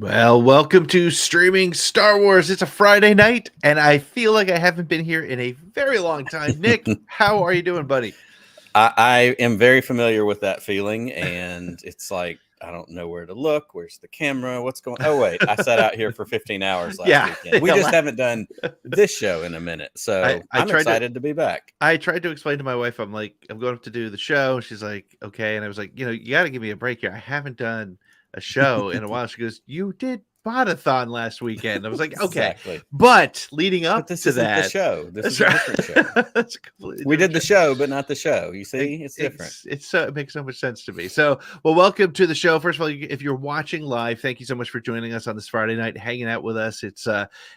Well, welcome to Streaming Star Wars. It's a Friday night, and I feel like I haven't been here in a very long time. Nick, how are you doing, buddy? I am very familiar with that feeling, and it's like, I don't know where to look. Where's the camera? What's going on? Oh, wait, I sat out here for 15 hours last weekend. We just haven't done this show in a minute, so I'm excited to be back. I tried to explain to my wife, I'm like, I'm going to do the show. She's like, okay. And I was like, you got to give me a break here. I haven't done a show in a while. She goes, you did Podathon last weekend. I was like, okay, exactly. But leading up this to that, the show. This is a different show. That's completely we did the show, but not the show. You see, it's different. It makes so much sense to me. So, well, welcome to the show. First of all, if you're watching live, thank you so much for joining us on this Friday night, hanging out with us. It's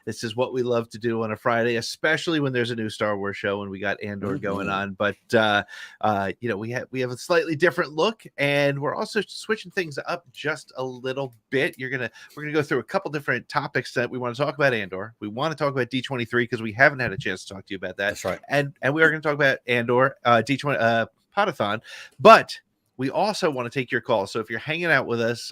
this is what we love to do on a Friday, especially when there's a new Star Wars show and we got Andor going on. But we have a slightly different look, and we're also switching things up just a little bit. We're gonna go through a couple different topics that we want to talk about. Andor, we want to talk about D23 because we haven't had a chance to talk to you about that. That's right. And we are going to talk about Andor, D20 Podathon, but we also want to take your calls. So if you're hanging out with us,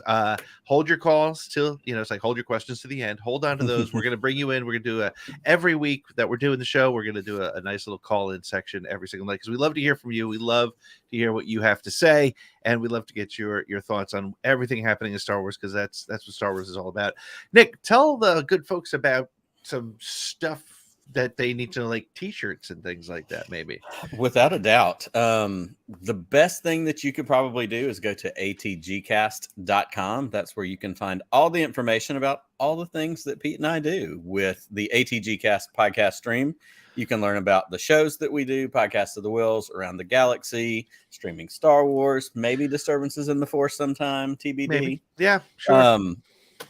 hold your calls till, it's like hold your questions to the end. Hold on to those. We're going to bring you in. We're going to do every week that we're doing the show, we're going to do a nice little call-in section every single night because we love to hear from you. We love to hear what you have to say, and we love to get your thoughts on everything happening in Star Wars because that's what Star Wars is all about. Nick, tell the good folks about some stuff that they need to, like t-shirts and things like that, maybe. Without a doubt. The best thing that you could probably do is go to atgcast.com. That's where you can find all the information about all the things that Pete and I do with the ATGcast podcast stream. You can learn about the shows that we do, Podcast of the Wills, Around the Galaxy, Streaming Star Wars, maybe Disturbances in the Force sometime, TBD. Maybe. Yeah, sure.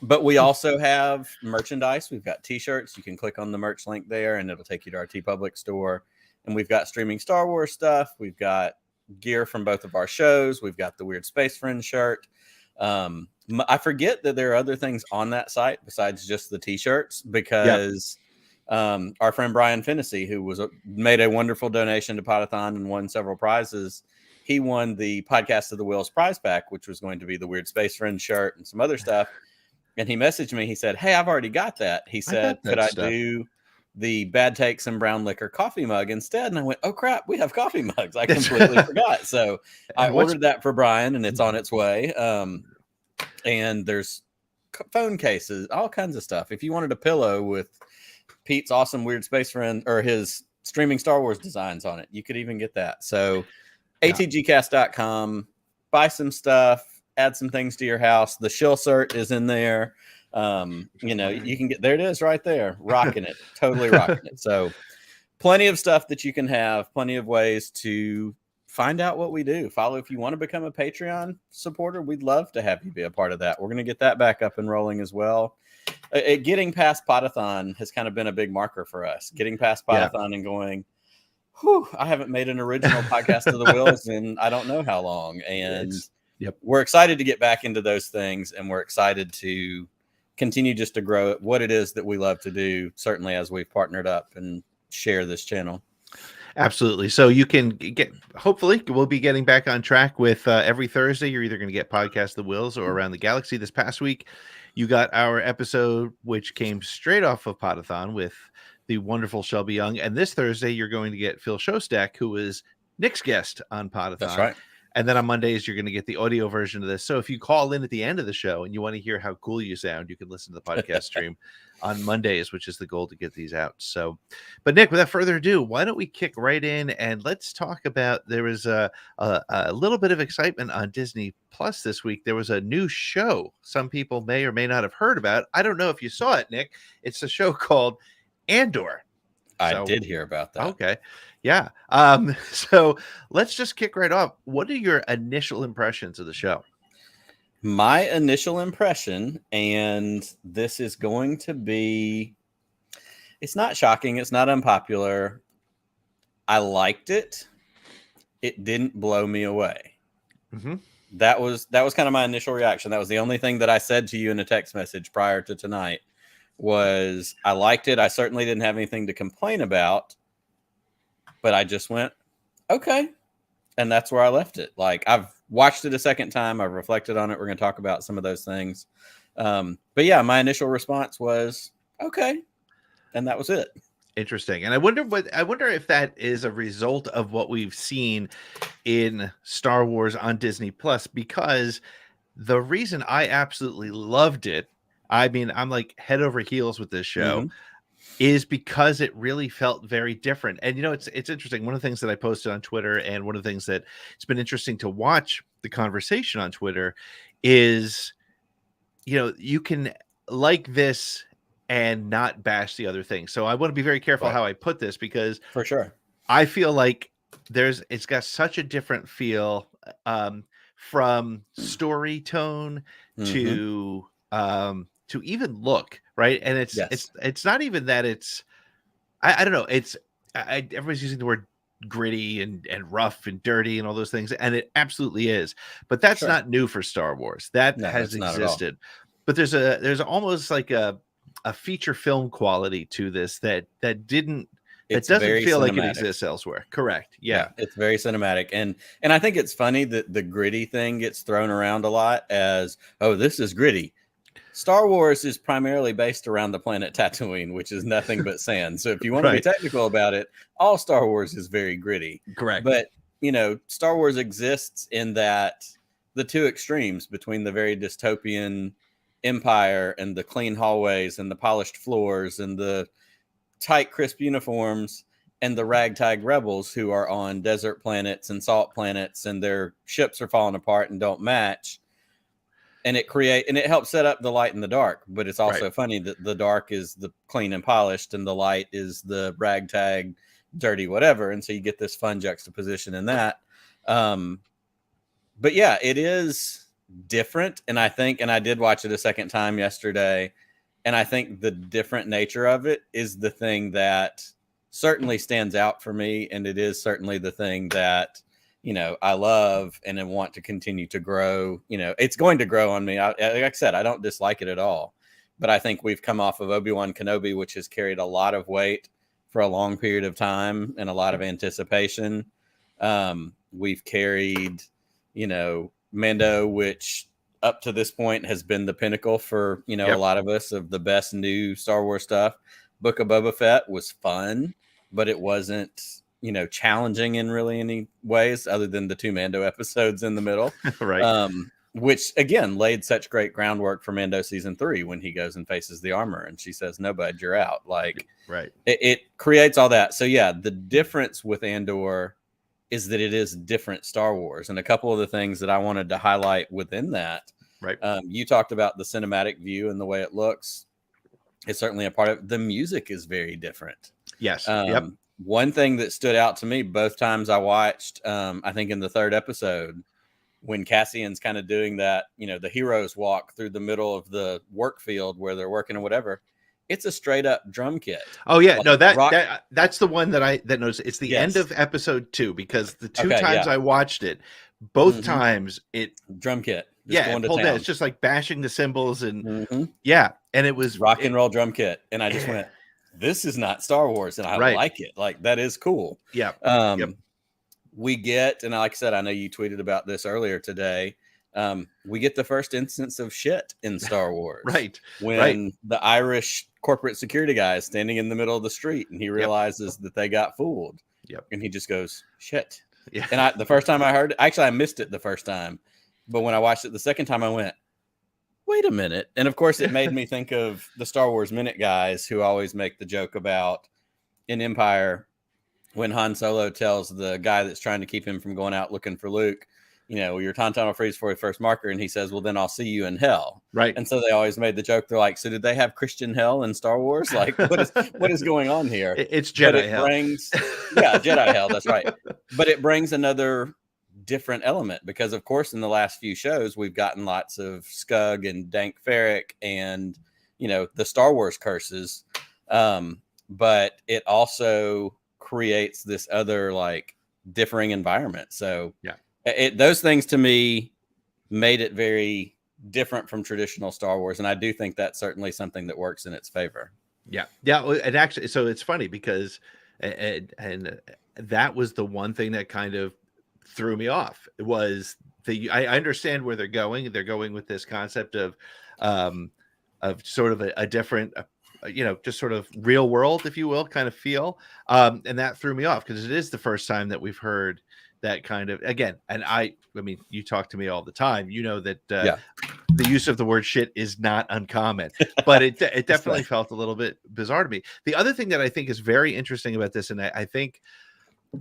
But we also have merchandise. We've got t-shirts. You can click on the merch link there and it'll take you to our TeePublic store. And we've got Streaming Star Wars stuff. We've got gear from both of our shows. We've got the Weird Space Friends shirt. I forget that there are other things on that site besides just the t-shirts because our friend Brian Fennessy, who made a wonderful donation to Podathon and won several prizes, he won the Podcast of the Wills prize pack, which was going to be the Weird Space Friends shirt and some other stuff. And he messaged me. He said, hey, I've already got that. He said, could I do the Bad Takes and Brown Liquor coffee mug instead? And I went, oh, crap, we have coffee mugs. I completely forgot. So I ordered that for Brian, and it's on its way. And there's phone cases, all kinds of stuff. If you wanted a pillow with Pete's awesome Weird Space Friend or his Streaming Star Wars designs on it, you could even get that. So atgcast.com, buy some stuff. Add some things to your house. The shill cert is in there. You can get there. It is right there. Rocking it. Totally rocking it. So plenty of stuff that you can have. Plenty of ways to find out what we do. Follow if you want to become a Patreon supporter. We'd love to have you be a part of that. We're going to get that back up and rolling as well. Getting past Podathon has kind of been a big marker for us. Getting past Podathon and going, I haven't made an original Podcast of the Wills in I don't know how long. And we're excited to get back into those things, and we're excited to continue just to grow what it is that we love to do, certainly as we've partnered up and share this channel. Absolutely. So you can hopefully we'll be getting back on track with every Thursday. You're either going to get Podcast of the Wills or Around the Galaxy. This past week, you got our episode, which came straight off of Podathon with the wonderful Shelby Young. And this Thursday, you're going to get Phil Shostak, who is Nick's guest on Podathon. That's right. And then on Mondays, you're going to get the audio version of this. So if you call in at the end of the show and you want to hear how cool you sound, you can listen to the podcast stream on Mondays, which is the goal to get these out. So, but Nick, without further ado, why don't we kick right in and let's talk about, there was a little bit of excitement on Disney Plus this week. There was a new show some people may or may not have heard about. I don't know if you saw it, Nick. It's a show called Andor. I So did hear about that. okay. Yeah. So let's just kick right off. What are your initial impressions of the show? My initial impression, and this is going to be, it's not shocking, it's not unpopular. I liked it. It didn't blow me away. Mm-hmm. That was kind of my initial reaction. That was the only thing that I said to you in a text message prior to tonight was I liked it. I certainly didn't have anything to complain about, but I just went, okay. And that's where I left it. Like, I've watched it a second time. I've reflected on it. We're going to talk about some of those things. But yeah, my initial response was, okay. And that was it. Interesting. And I wonder if that is a result of what we've seen in Star Wars on Disney Plus, because the reason I absolutely loved it, I mean, I'm like head over heels with this show, is because it really felt very different. And it's interesting. One of the things that I posted on Twitter, and one of the things that it's been interesting to watch the conversation on Twitter, is you can like this and not bash the other thing. So I want to be very careful how I put this, because for sure I feel like it's got such a different feel, from story tone to even look, right? And it's not even that it's I don't know, everybody's using the word gritty and rough and dirty and all those things, and it absolutely is. But that's not new for Star Wars. That has existed. But there's almost like a feature film quality to this that doesn't feel like it exists elsewhere. Correct. Yeah. It's very cinematic. And I think it's funny that the gritty thing gets thrown around a lot as, oh, this is gritty. Star Wars is primarily based around the planet Tatooine, which is nothing but sand. So if you want to be technical about it, all Star Wars is very gritty. Correct. But, Star Wars exists in that the two extremes between the very dystopian Empire and the clean hallways and the polished floors and the tight, crisp uniforms, and the ragtag rebels who are on desert planets and salt planets, and their ships are falling apart and don't match. And it helps set up the light and the dark, but it's also funny that the dark is the clean and polished and the light is the ragtag, dirty, whatever. And so you get this fun juxtaposition in that. But yeah, it is different. And I did watch it a second time yesterday. And I think the different nature of it is the thing that certainly stands out for me. And it is certainly the thing that, I love and then want to continue to grow. It's going to grow on me. Like I said, I don't dislike it at all. But I think we've come off of Obi-Wan Kenobi, which has carried a lot of weight for a long period of time and a lot of anticipation. We've carried, Mando, which up to this point has been the pinnacle for, a lot of us of the best new Star Wars stuff. Book of Boba Fett was fun, but it wasn't, challenging in really any ways other than the 2 Mando episodes in the middle. Right. Which again laid such great groundwork for Mando season 3 when he goes and faces the armor and she says, "No, bud, you're out." Like, it creates all that. So yeah, the difference with Andor is that it is different Star Wars. And a couple of the things that I wanted to highlight within that, you talked about the cinematic view and the way it looks. It's certainly a part of it. The music is very different. Yes. One thing that stood out to me both times I watched, I think in the 3rd episode, when Cassian's kind of doing that, the heroes walk through the middle of the work field where they're working or whatever, it's a straight up drum kit. Oh yeah, no, that's the one that noticed. It's the end of episode 2, because the 2 times I watched it, both times it drum kit. It pulled down. It's just like bashing the cymbals and and it was rock and roll drum kit, and I just went, this is not Star Wars, and I like it. Like, that is cool. We get, and like I said, I know you tweeted about this earlier today. We get the first instance of shit in Star Wars. When the Irish corporate security guy is standing in the middle of the street and he realizes that they got fooled. And he just goes, shit. And the first time I heard it, actually I missed it the first time, but when I watched it the second time, I went, wait a minute. And of course it made me think of the Star Wars Minute guys who always make the joke about in Empire, when Han Solo tells the guy that's trying to keep him from going out looking for Luke, your tauntaun will freeze for your first marker, and he says, well, then I'll see you in hell. Right. And so they always made the joke. They're like, so did they have Christian hell in Star Wars? Like, what is going on here? It's But Jedi it hell. brings, yeah, Jedi hell. That's right. But it brings another different element because, of course, in the last few shows, we've gotten lots of Scug and Dank Farrik and, the Star Wars curses. But it also creates this other like differing environment. So yeah, those things to me made it very different from traditional Star Wars. And I do think that's certainly something that works in its favor. Yeah. And actually, so it's funny because, and that was the one thing that kind of threw me off. It was I understand where they're going. They're going with this concept of sort of a different, just sort of real world, if you will, kind of feel. And that threw me off because it is the first time that we've heard that kind of, again, and I mean, you talk to me all the time, that the use of the word shit is not uncommon, but it definitely felt a little bit bizarre to me. The other thing that I think is very interesting about this, and I think,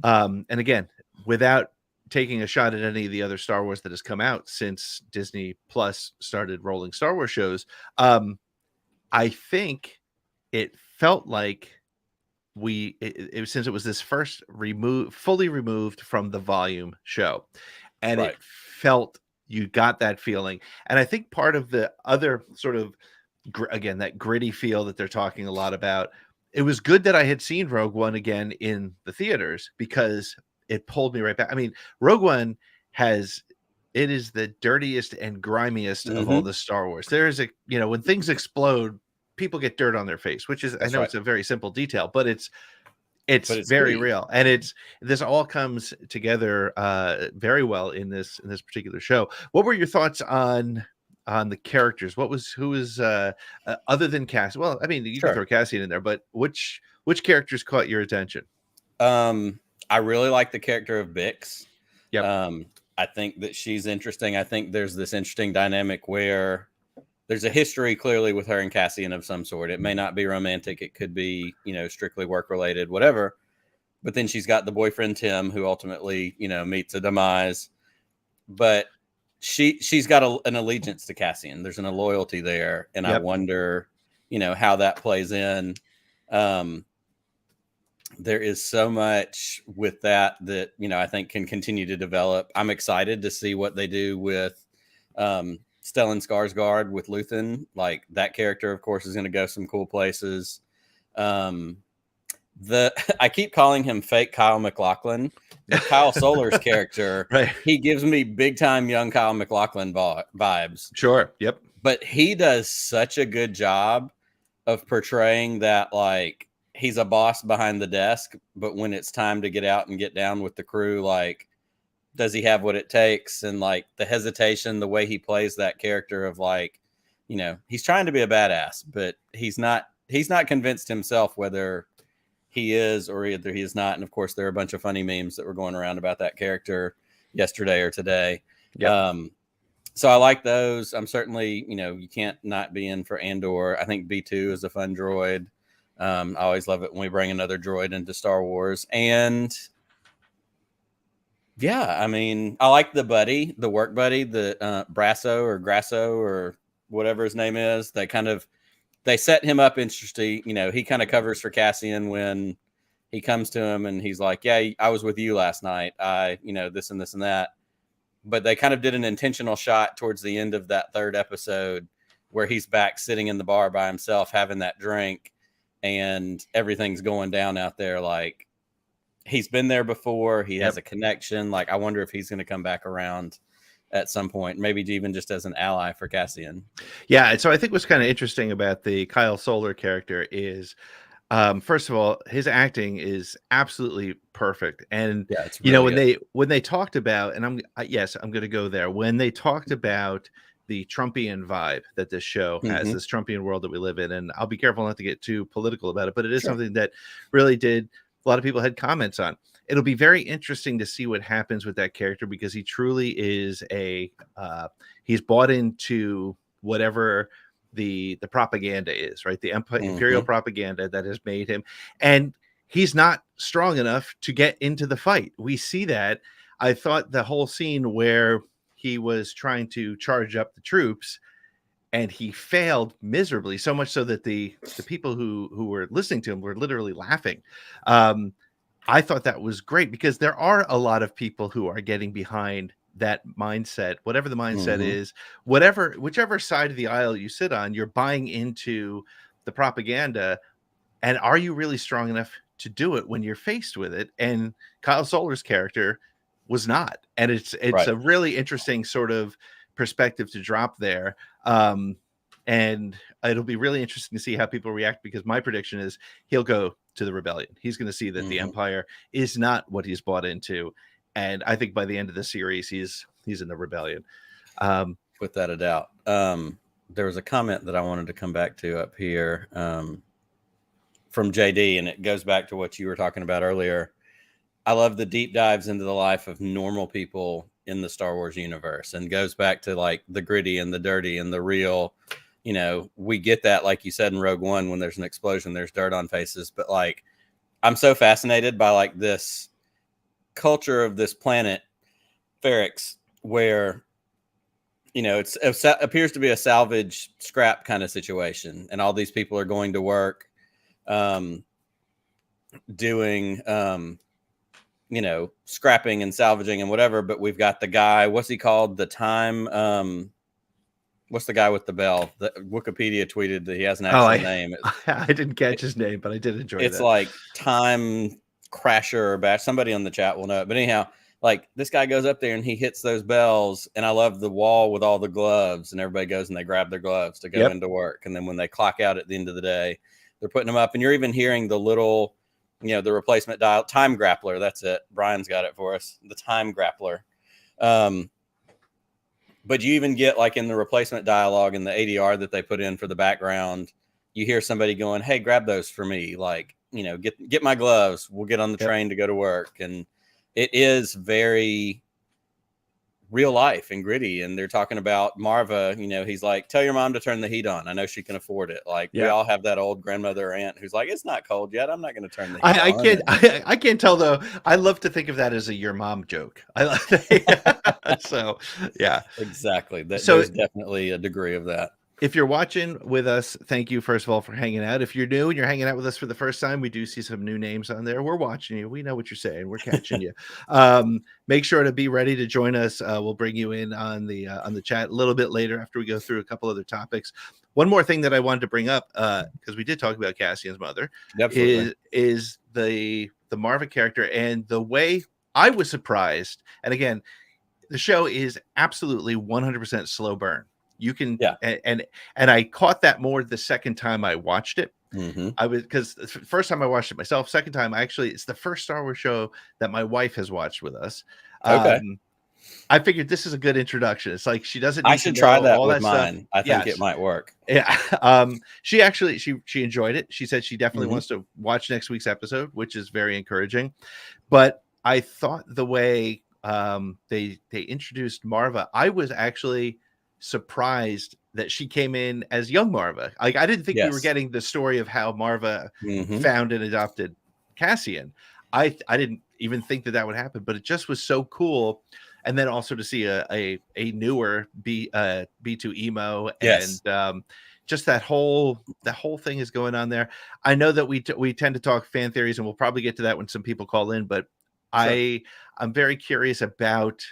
and again, without taking a shot at any of the other Star Wars that has come out since Disney Plus started rolling Star Wars shows, I think it felt like since it was this first fully removed from the volume show, and it felt, you got that feeling. And I think part of the other sort of, again, that gritty feel that they're talking a lot about, it was good that I had seen Rogue One again in the theaters because it pulled me right back. I mean, Rogue One it is the dirtiest and grimiest of all the Star Wars. There is when things explode, people get dirt on their face, which is, I know it's a very simple detail, but it's very real. And this all comes together very well in this particular show. What were your thoughts on the characters? Who was other than Cassian? Well, I mean, you can throw Cassian in there, but which characters caught your attention? I really like the character of Bix. Yep. I think that she's interesting. I think there's this interesting dynamic where there's a history clearly with her and Cassian of some sort. It may not be romantic. It could be, strictly work related, whatever. But then she's got the boyfriend, Tim, who ultimately, meets a demise. But she's got an allegiance to Cassian. There's a loyalty there. And I wonder, how that plays in. There is so much with that I think can continue to develop. I'm excited to see what they do with Stellan Skarsgård with Luthen. Like, that character, of course, is going to go some cool places. I keep calling him fake Kyle MacLachlan. Kyle Solar's character, he gives me big time young Kyle MacLachlan vibes. Sure. Yep. But he does such a good job of portraying that, like, he's a boss behind the desk, but when it's time to get out and get down with the crew, like, does he have what it takes? And like the hesitation, the way he plays that character of like, he's trying to be a badass, but he's not convinced himself whether he is or either he is not. And of course, there are a bunch of funny memes that were going around about that character yesterday or today. Yep. So I like those. I'm certainly, you can't not be in for Andor. I think B2 is a fun droid. I always love it when we bring another droid into Star Wars. And yeah, I mean, I like the work buddy, the Brasso or Grasso or whatever his name is. They set him up interesting. He kind of covers for Cassian when he comes to him and he's like, yeah, I was with you last night. This and this and that. But they kind of did an intentional shot towards the end of that third episode where he's back sitting in the bar by himself, having that drink, and everything's going down out there. Like, he's been there before. He has a connection. Like, I wonder if he's going to come back around at some point, maybe even just as an ally for Cassian. Yeah. And so I think what's kind of interesting about the Kyle Solar character is, first of all, his acting is absolutely perfect. And, it's really when they talked about, and I'm going to go there, when they talked about the Trumpian vibe that this show has, this Trumpian world that we live in, and I'll be careful not to get too political about it, but it is something that really a lot of people had comments on. It'll be very interesting to see what happens with that character because he truly is he's bought into whatever the propaganda is, right? The imperial propaganda that has made him, and he's not strong enough to get into the fight. We see that I thought the whole scene where he was trying to charge up the troops and he failed miserably, so much so that the people who were listening to him were literally laughing. Um, I thought that was great because there are a lot of people who are getting behind that mindset, whatever the mindset Mm-hmm. is, whichever side of the aisle you sit on, you're buying into the propaganda. And are you really strong enough to do it when you're faced with it? And Kyle Solar's character was not. And it's Right. a really interesting sort of perspective to drop there. Um, and it'll be really interesting to see how people react, because my prediction is he'll go to the rebellion. He's going to see that the Mm-hmm. Empire is not what he's bought into. And I think by the end of the series, he's in the rebellion. Without a doubt. There was a comment that I wanted to come back to up here. From JD, and it goes back to what you were talking about earlier. I love the deep dives into the life of normal people in the Star Wars universe, and goes back to like the gritty and the dirty and the real. You know, we get that, like you said in Rogue One, when there's an explosion, there's dirt on faces. But like, I'm so fascinated by like this culture of this planet, Ferrix, where it appears to be a salvage scrap kind of situation, and all these people are going to work. Doing scrapping and salvaging and whatever, but we've got the guy, what's he called, what's the guy with the bell that Wikipedia tweeted that he has an actual name. I didn't catch his name, but I did enjoy it's that. like Time Crasher or Bash. Somebody on the chat will know it, but anyhow, like this guy goes up there and he hits those bells, and I love the wall with all the gloves, and everybody goes and they grab their gloves to go into work, and then when they clock out at the end of the day, they're putting them up, and you're even hearing the little, the replacement dial, time grappler. That's it. Brian's got it for us. The time grappler. But you even get like in the replacement dialogue in the ADR that they put in for the background, you hear somebody going, "Hey, grab those for me. Like, get my gloves. We'll get on the train to go to work." And it is very real life and gritty. And they're talking about Marva, he's like, "Tell your mom to turn the heat on. I know she can afford it." Like we all have that old grandmother or aunt who's like, "It's not cold yet. I'm not going to turn the heat on." I can't tell though. I love to think of that as a your mom joke. I love that. So yeah, exactly. There's definitely a degree of that. If you're watching with us, thank you, first of all, for hanging out. If you're new and you're hanging out with us for the first time, we do see some new names on there. We're watching you. We know what you're saying. We're catching you. Make sure to be ready to join us. We'll bring you in on the chat a little bit later after we go through a couple other topics. One more thing that I wanted to bring up, because we did talk about Cassian's mother, is the Marva character, and the way I was surprised. And again, the show is absolutely 100% slow burn. You can, and I caught that more the second time I watched it. Mm-hmm. I was, because the first time I watched it myself, second time it's the first Star Wars show that my wife has watched with us. Okay. I figured this is a good introduction. It's like she doesn't. I should try that with mine. Stuff. I think it might work. Yeah. She actually she enjoyed it. She said she definitely wants to watch next week's episode, which is very encouraging. But I thought the way they introduced Marva, I was actually surprised that she came in as young Marva. Like I didn't think we were getting the story of how Marva found and adopted Cassian. I didn't even think that would happen, but it just was so cool. And then also to see a newer B2 emo and just that whole thing is going on there. I know that we tend to talk fan theories, and we'll probably get to that when some people call in, but sure. I'm very curious about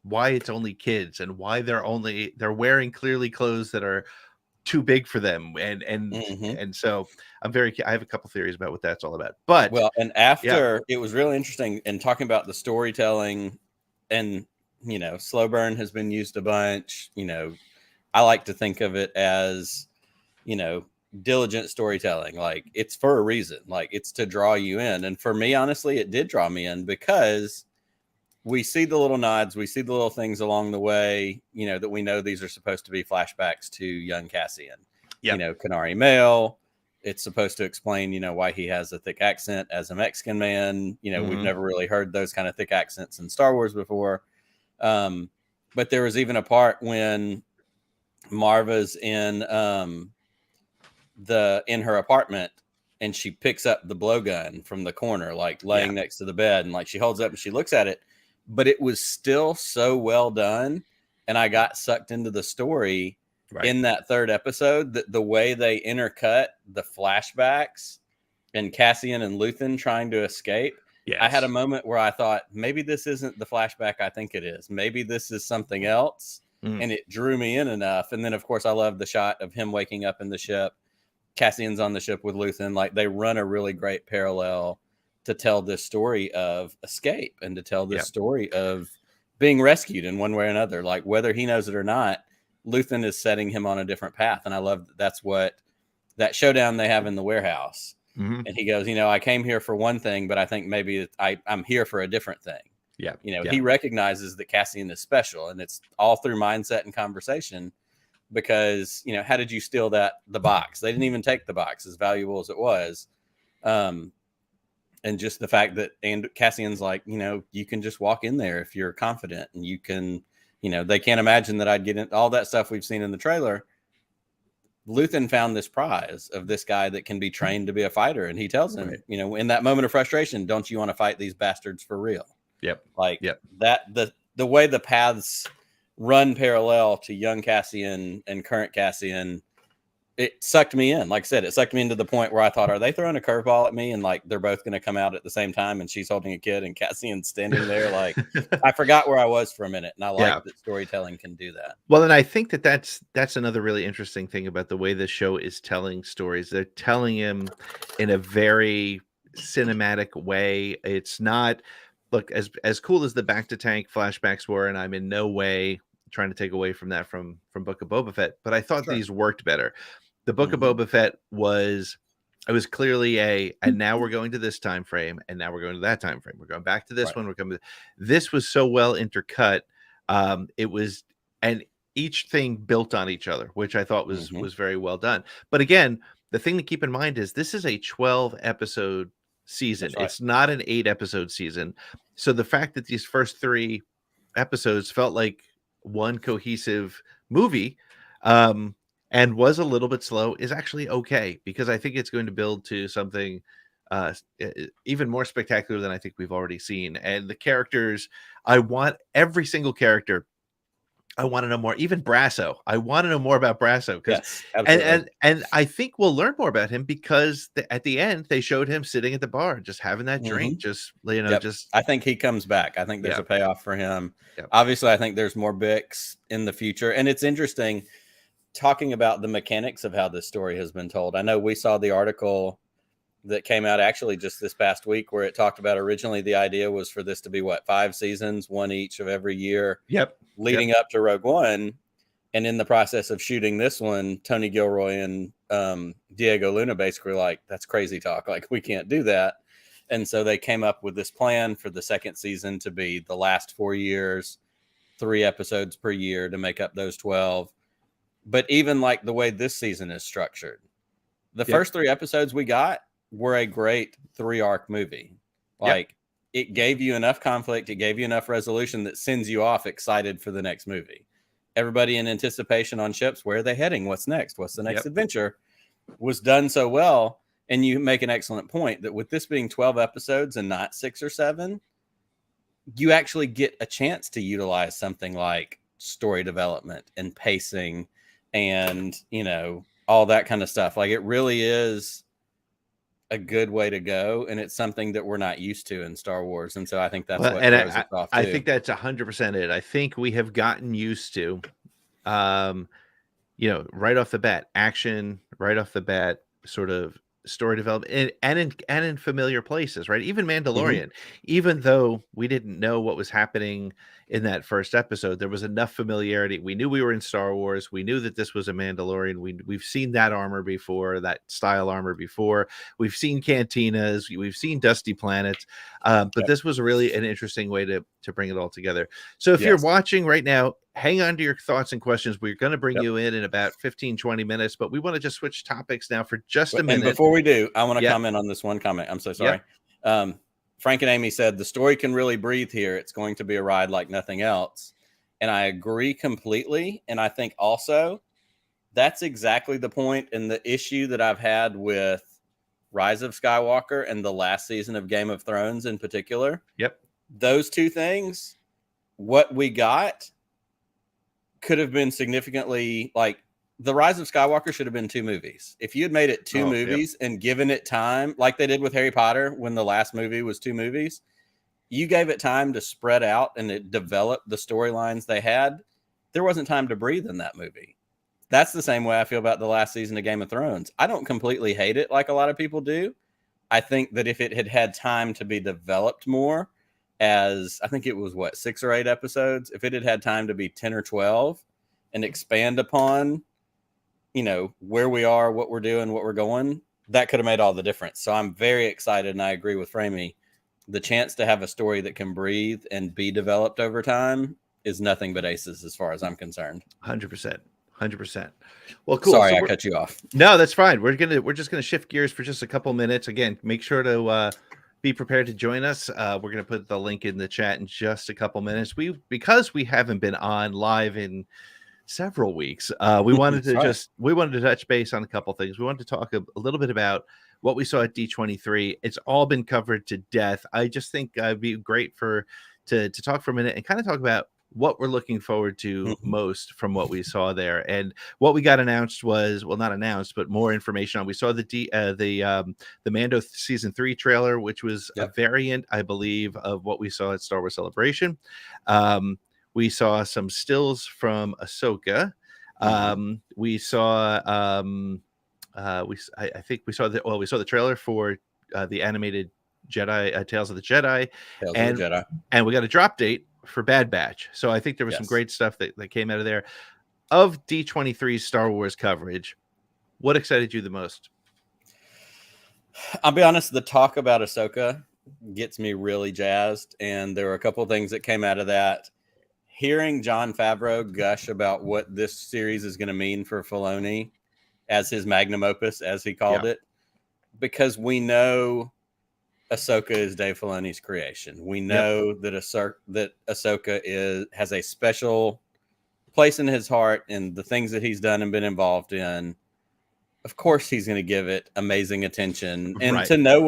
why it's only kids and why they're wearing clearly clothes that are too big for them. And so I have a couple theories about what that's all about. But and after it was really interesting and talking about the storytelling, and slow burn has been used a bunch. I like to think of it as, diligent storytelling. Like it's for a reason, like it's to draw you in. And for me, honestly, it did draw me in because we see the little nods, we see the little things along the way, that we know these are supposed to be flashbacks to young Cassian. Canary Male. It's supposed to explain, why he has a thick accent as a Mexican man. We've never really heard those kind of thick accents in Star Wars before. But there was even a part when Marva's in her apartment, and she picks up the blowgun from the corner, like laying next to the bed, and like she holds up and she looks at it, but it was still so well done. And I got sucked into the story in that third episode, that the way they intercut the flashbacks and Cassian and Luthen trying to escape. Yes. I had a moment where I thought, maybe this isn't the flashback I think it is. Maybe this is something else. And it drew me in enough. And then, of course, I love the shot of him waking up in the ship. Cassian's on the ship with Luthen. Like, they run a really great parallel to tell this story of escape and to tell this story of being rescued in one way or another. Like, whether he knows it or not, Luthen is setting him on a different path. And I love that's what that showdown they have in the warehouse. And he goes, I came here for one thing, but I think maybe I'm here for a different thing. Yeah. He recognizes that Cassian is special, and it's all through mindset and conversation. Because, how did you steal the box? They didn't even take the box, as valuable as it was. And just the fact that Cassian's like, you can just walk in there if you're confident, and you can, they can't imagine that I'd get into all that stuff we've seen in the trailer. Luthen found this prize of this guy that can be trained to be a fighter. And he tells him, in that moment of frustration, don't you want to fight these bastards for real? That the way the paths run parallel to young Cassian and current Cassian, it sucked me in. Like I said, it sucked me into the point where I thought, are they throwing a curveball at me? And like, they're both going to come out at the same time. And she's holding a kid and Cassian's standing there. Like, I forgot where I was for a minute. And I like that storytelling can do that. Well, and I think that's another really interesting thing about the way the show is telling stories. They're telling him in a very cinematic way. It's not, look, as cool as the Back to Tank flashbacks were, and I'm in no way trying to take away from that from Book of Boba Fett, but I thought these worked better. The Book of Boba Fett was clearly and now we're going to this time frame, and now we're going to that time frame. We're going back to this one. We're coming. This was so well intercut. It was, and each thing built on each other, which I thought was very well done. But again, the thing to keep in mind is this is a 12 episode season. It's not an 8 episode season. So the fact that these first 3 episodes felt like one cohesive movie and was a little bit slow is actually okay, because I think it's going to build to something even more spectacular than I think we've already seen. And the characters, I want every single character. I want to know more. Even Brasso. I want to know more about Brasso, because and I think we'll learn more about him, because at the end they showed him sitting at the bar, just having that drink. Just just. I think he comes back. I think there's a payoff for him. Obviously, I think there's more Bix in the future, and it's interesting talking about the mechanics of how this story has been told. I know we saw the article that came out actually just this past week, where it talked about originally the idea was for this to be 5 seasons, one each of every year. Leading up to Rogue One. And in the process of shooting this one, Tony Gilroy and Diego Luna basically like, that's crazy talk. Like, we can't do that. And so they came up with this plan for the second season to be the last 4 years, 3 episodes per year to make up those 12. But even like the way this season is structured, the first 3 episodes we got were a great 3-arc movie. Like, it gave you enough conflict, it gave you enough resolution that sends you off excited for the next movie. Everybody in anticipation on ships, where are they heading? What's next? What's the next adventure? Was done so well. And you make an excellent point that with this being 12 episodes and not 6 or 7, you actually get a chance to utilize something like story development and pacing and, all that kind of stuff. Like, it really is a good way to go, and it's something that we're not used to in Star Wars, and so I think that's what throws us off too. I think that's 100% it. I think we have gotten used to, right off the bat, action, right off the bat, sort of story development, and in familiar places, right? Even Mandalorian, even though we didn't know what was happening in that first episode, there was enough familiarity. We knew we were in Star Wars. We knew that this was a Mandalorian. We've seen that armor before, that style armor before. We've seen cantinas. We've seen dusty planets. But this was really an interesting way to bring it all together. So if you're watching right now, hang on to your thoughts and questions. We're going to bring you in about 15, 20 minutes, but we want to just switch topics now for just a minute. And before we do, I want to comment on this one comment. I'm so sorry. Frank and Amy said, the story can really breathe here. It's going to be a ride like nothing else. And I agree completely. And I think also that's exactly the point and the issue that I've had with Rise of Skywalker and the last season of Game of Thrones in particular. those two things, what we got could have been significantly like The Rise of Skywalker should have been 2 movies. If you had made it 2 movies and given it time, like they did with Harry Potter when the last movie was 2 movies, you gave it time to spread out and it developed the storylines they had. There wasn't time to breathe in that movie. That's the same way I feel about the last season of Game of Thrones. I don't completely hate it like a lot of people do. I think that if it had had time to be developed more, as I think it was 6 or 8 episodes, if it had had time to be 10 or 12 and expand upon, where we are, what we're doing, what we're going, that could have made all the difference. So I'm very excited, and I agree with Framey. The chance to have a story that can breathe and be developed over time is nothing but aces as far as I'm concerned. 100%. 100%. Well, cool. Sorry, I cut you off. No, that's fine. We're just gonna shift gears for just a couple minutes. Again, make sure to be prepared to join us. We're gonna put the link in the chat in just a couple minutes. Because we haven't been on live in several weeks. We wanted to we wanted to touch base on a couple things. We wanted to talk a little bit about what we saw at D23. It's all been covered to death. I just think it'd be great to talk for a minute and kind of talk about what we're looking forward to most from what we saw there. And what we got announced was, well, not announced, but more information on. We saw the Mando season 3 trailer, which was a variant, I believe, of what we saw at Star Wars Celebration. We saw some stills from Ahsoka. We saw I think we saw the trailer for the animated Jedi Tales of the Jedi, and we got a drop date for Bad Batch. So I think there was some great stuff that came out of there. Of D23's Star Wars coverage, what excited you the most? I'll be honest, the talk about Ahsoka gets me really jazzed, and there were a couple of things that came out of that. Hearing Jon Favreau gush about what this series is going to mean for Filoni as his magnum opus, as he called it, because we know Ahsoka is Dave Filoni's creation. We know that Ahsoka has a special place in his heart, and the things that he's done and been involved in. Of course, he's going to give it amazing attention, and to know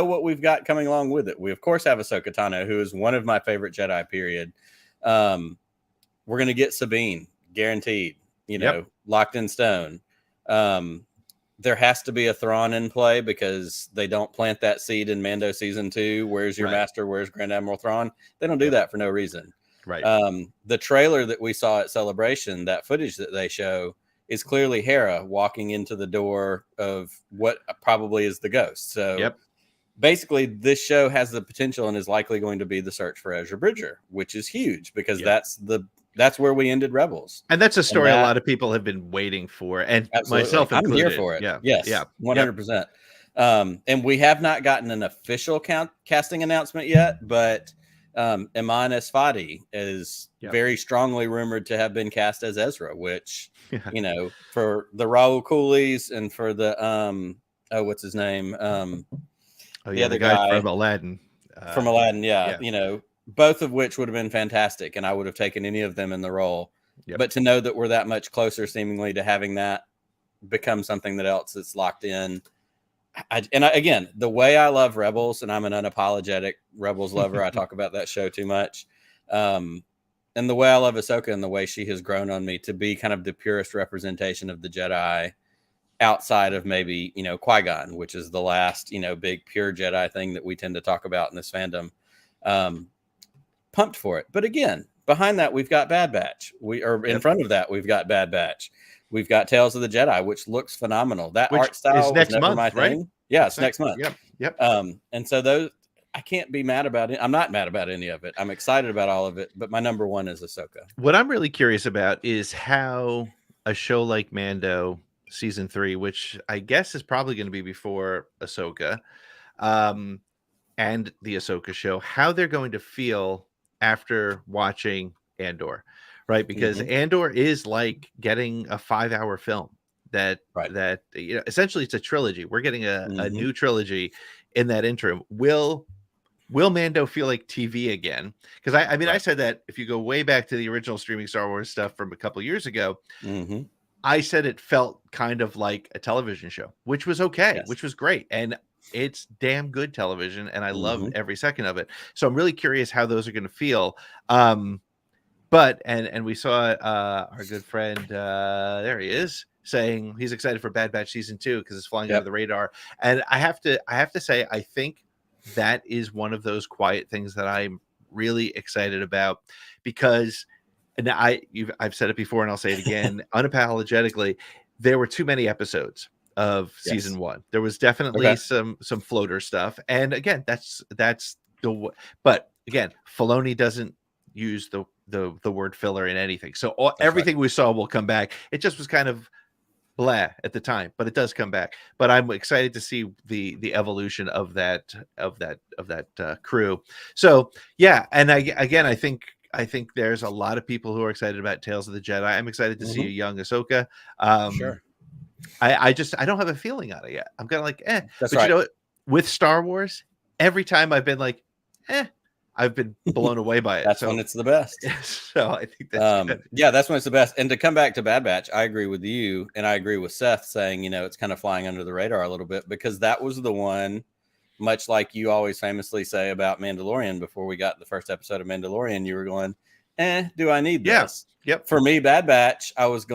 what we've got coming along with it. We of course have Ahsoka Tano, who is one of my favorite Jedi. Period. We're going to get Sabine, guaranteed. Locked in stone. There has to be a Thrawn in play because they don't plant that seed in Mando season 2. Where's your master? Where's Grand Admiral Thrawn? They don't do that for no reason. Right. The trailer that we saw at Celebration, that footage that they show, is clearly Hera walking into the door of what probably is the ghost. So basically, this show has the potential and is likely going to be the search for Ezra Bridger, which is huge because that's where we ended Rebels. And that's a story a lot of people have been waiting for, and myself included. I'm here for it. Yes, 100%. And we have not gotten an official casting announcement yet, but Iman Esfati is very strongly rumored to have been cast as Ezra, which, for the Raul Coolies and for the, what's his name? The other guy from Aladdin. Both of which would have been fantastic, and I would have taken any of them in the role. But to know that we're that much closer, seemingly, to having that become something that's locked in. Again, the way I love Rebels, and I'm an unapologetic Rebels lover. I talk about that show too much. And the way I love Ahsoka and the way she has grown on me to be kind of the purest representation of the Jedi outside of maybe, Qui-Gon, which is the last, big pure Jedi thing that we tend to talk about in this fandom. Pumped for it. But again, behind that, we've got Bad Batch. In front of that, we've got Bad Batch. We've got Tales of the Jedi, which looks phenomenal. That art style is next month, my thing. Yeah, it's next month. Yep. And so those, I can't be mad about it. I'm not mad about any of it. I'm excited about all of it. But my number one is Ahsoka. What I'm really curious about is how a show like Mando season 3, which I guess is probably going to be before Ahsoka, and the Ahsoka show, how they're going to feel after watching Andor, right? Because Andor is like getting a 5-hour film that essentially it's a trilogy. We're getting a new trilogy in that interim. Will Mando feel like TV again? Because I said that if you go way back to the original streaming Star Wars stuff from a couple years ago, I said it felt kind of like a television show, which was okay, which was great. And it's damn good television, and I love Mhm. every second of it. So I'm really curious how those are going to feel. But and we saw our good friend there he is saying he's excited for Bad Batch season 2 because it's flying under Yep. the radar. And I have to say I think that is one of those quiet things that I'm really excited about because and I've said it before and I'll say it again unapologetically. There were too many episodes of season Yes. 1. There was definitely Okay. some floater stuff, and again, that's but again, Filoni doesn't use the word filler in anything. So That's right. everything we saw will come back. It just was kind of blah at the time, but it does come back. But I'm excited to see the evolution of that crew. So yeah, and I think there's a lot of people who are excited about Tales of the Jedi. I'm excited to see a Mhm. young Ahsoka. For sure. I don't have a feeling on it yet. I'm kind of like, That's but you right. know what? With Star Wars, every time I've been like, I've been blown away by it. That's when it's the best. So I think that's good. Yeah, that's when it's the best. And to come back to Bad Batch, I agree with you, and I agree with Seth saying, it's kind of flying under the radar a little bit because that was the one, much like you always famously say about Mandalorian before we got the first episode of Mandalorian, you were going, do I need Yeah. this? Yep. For me, Bad Batch, I was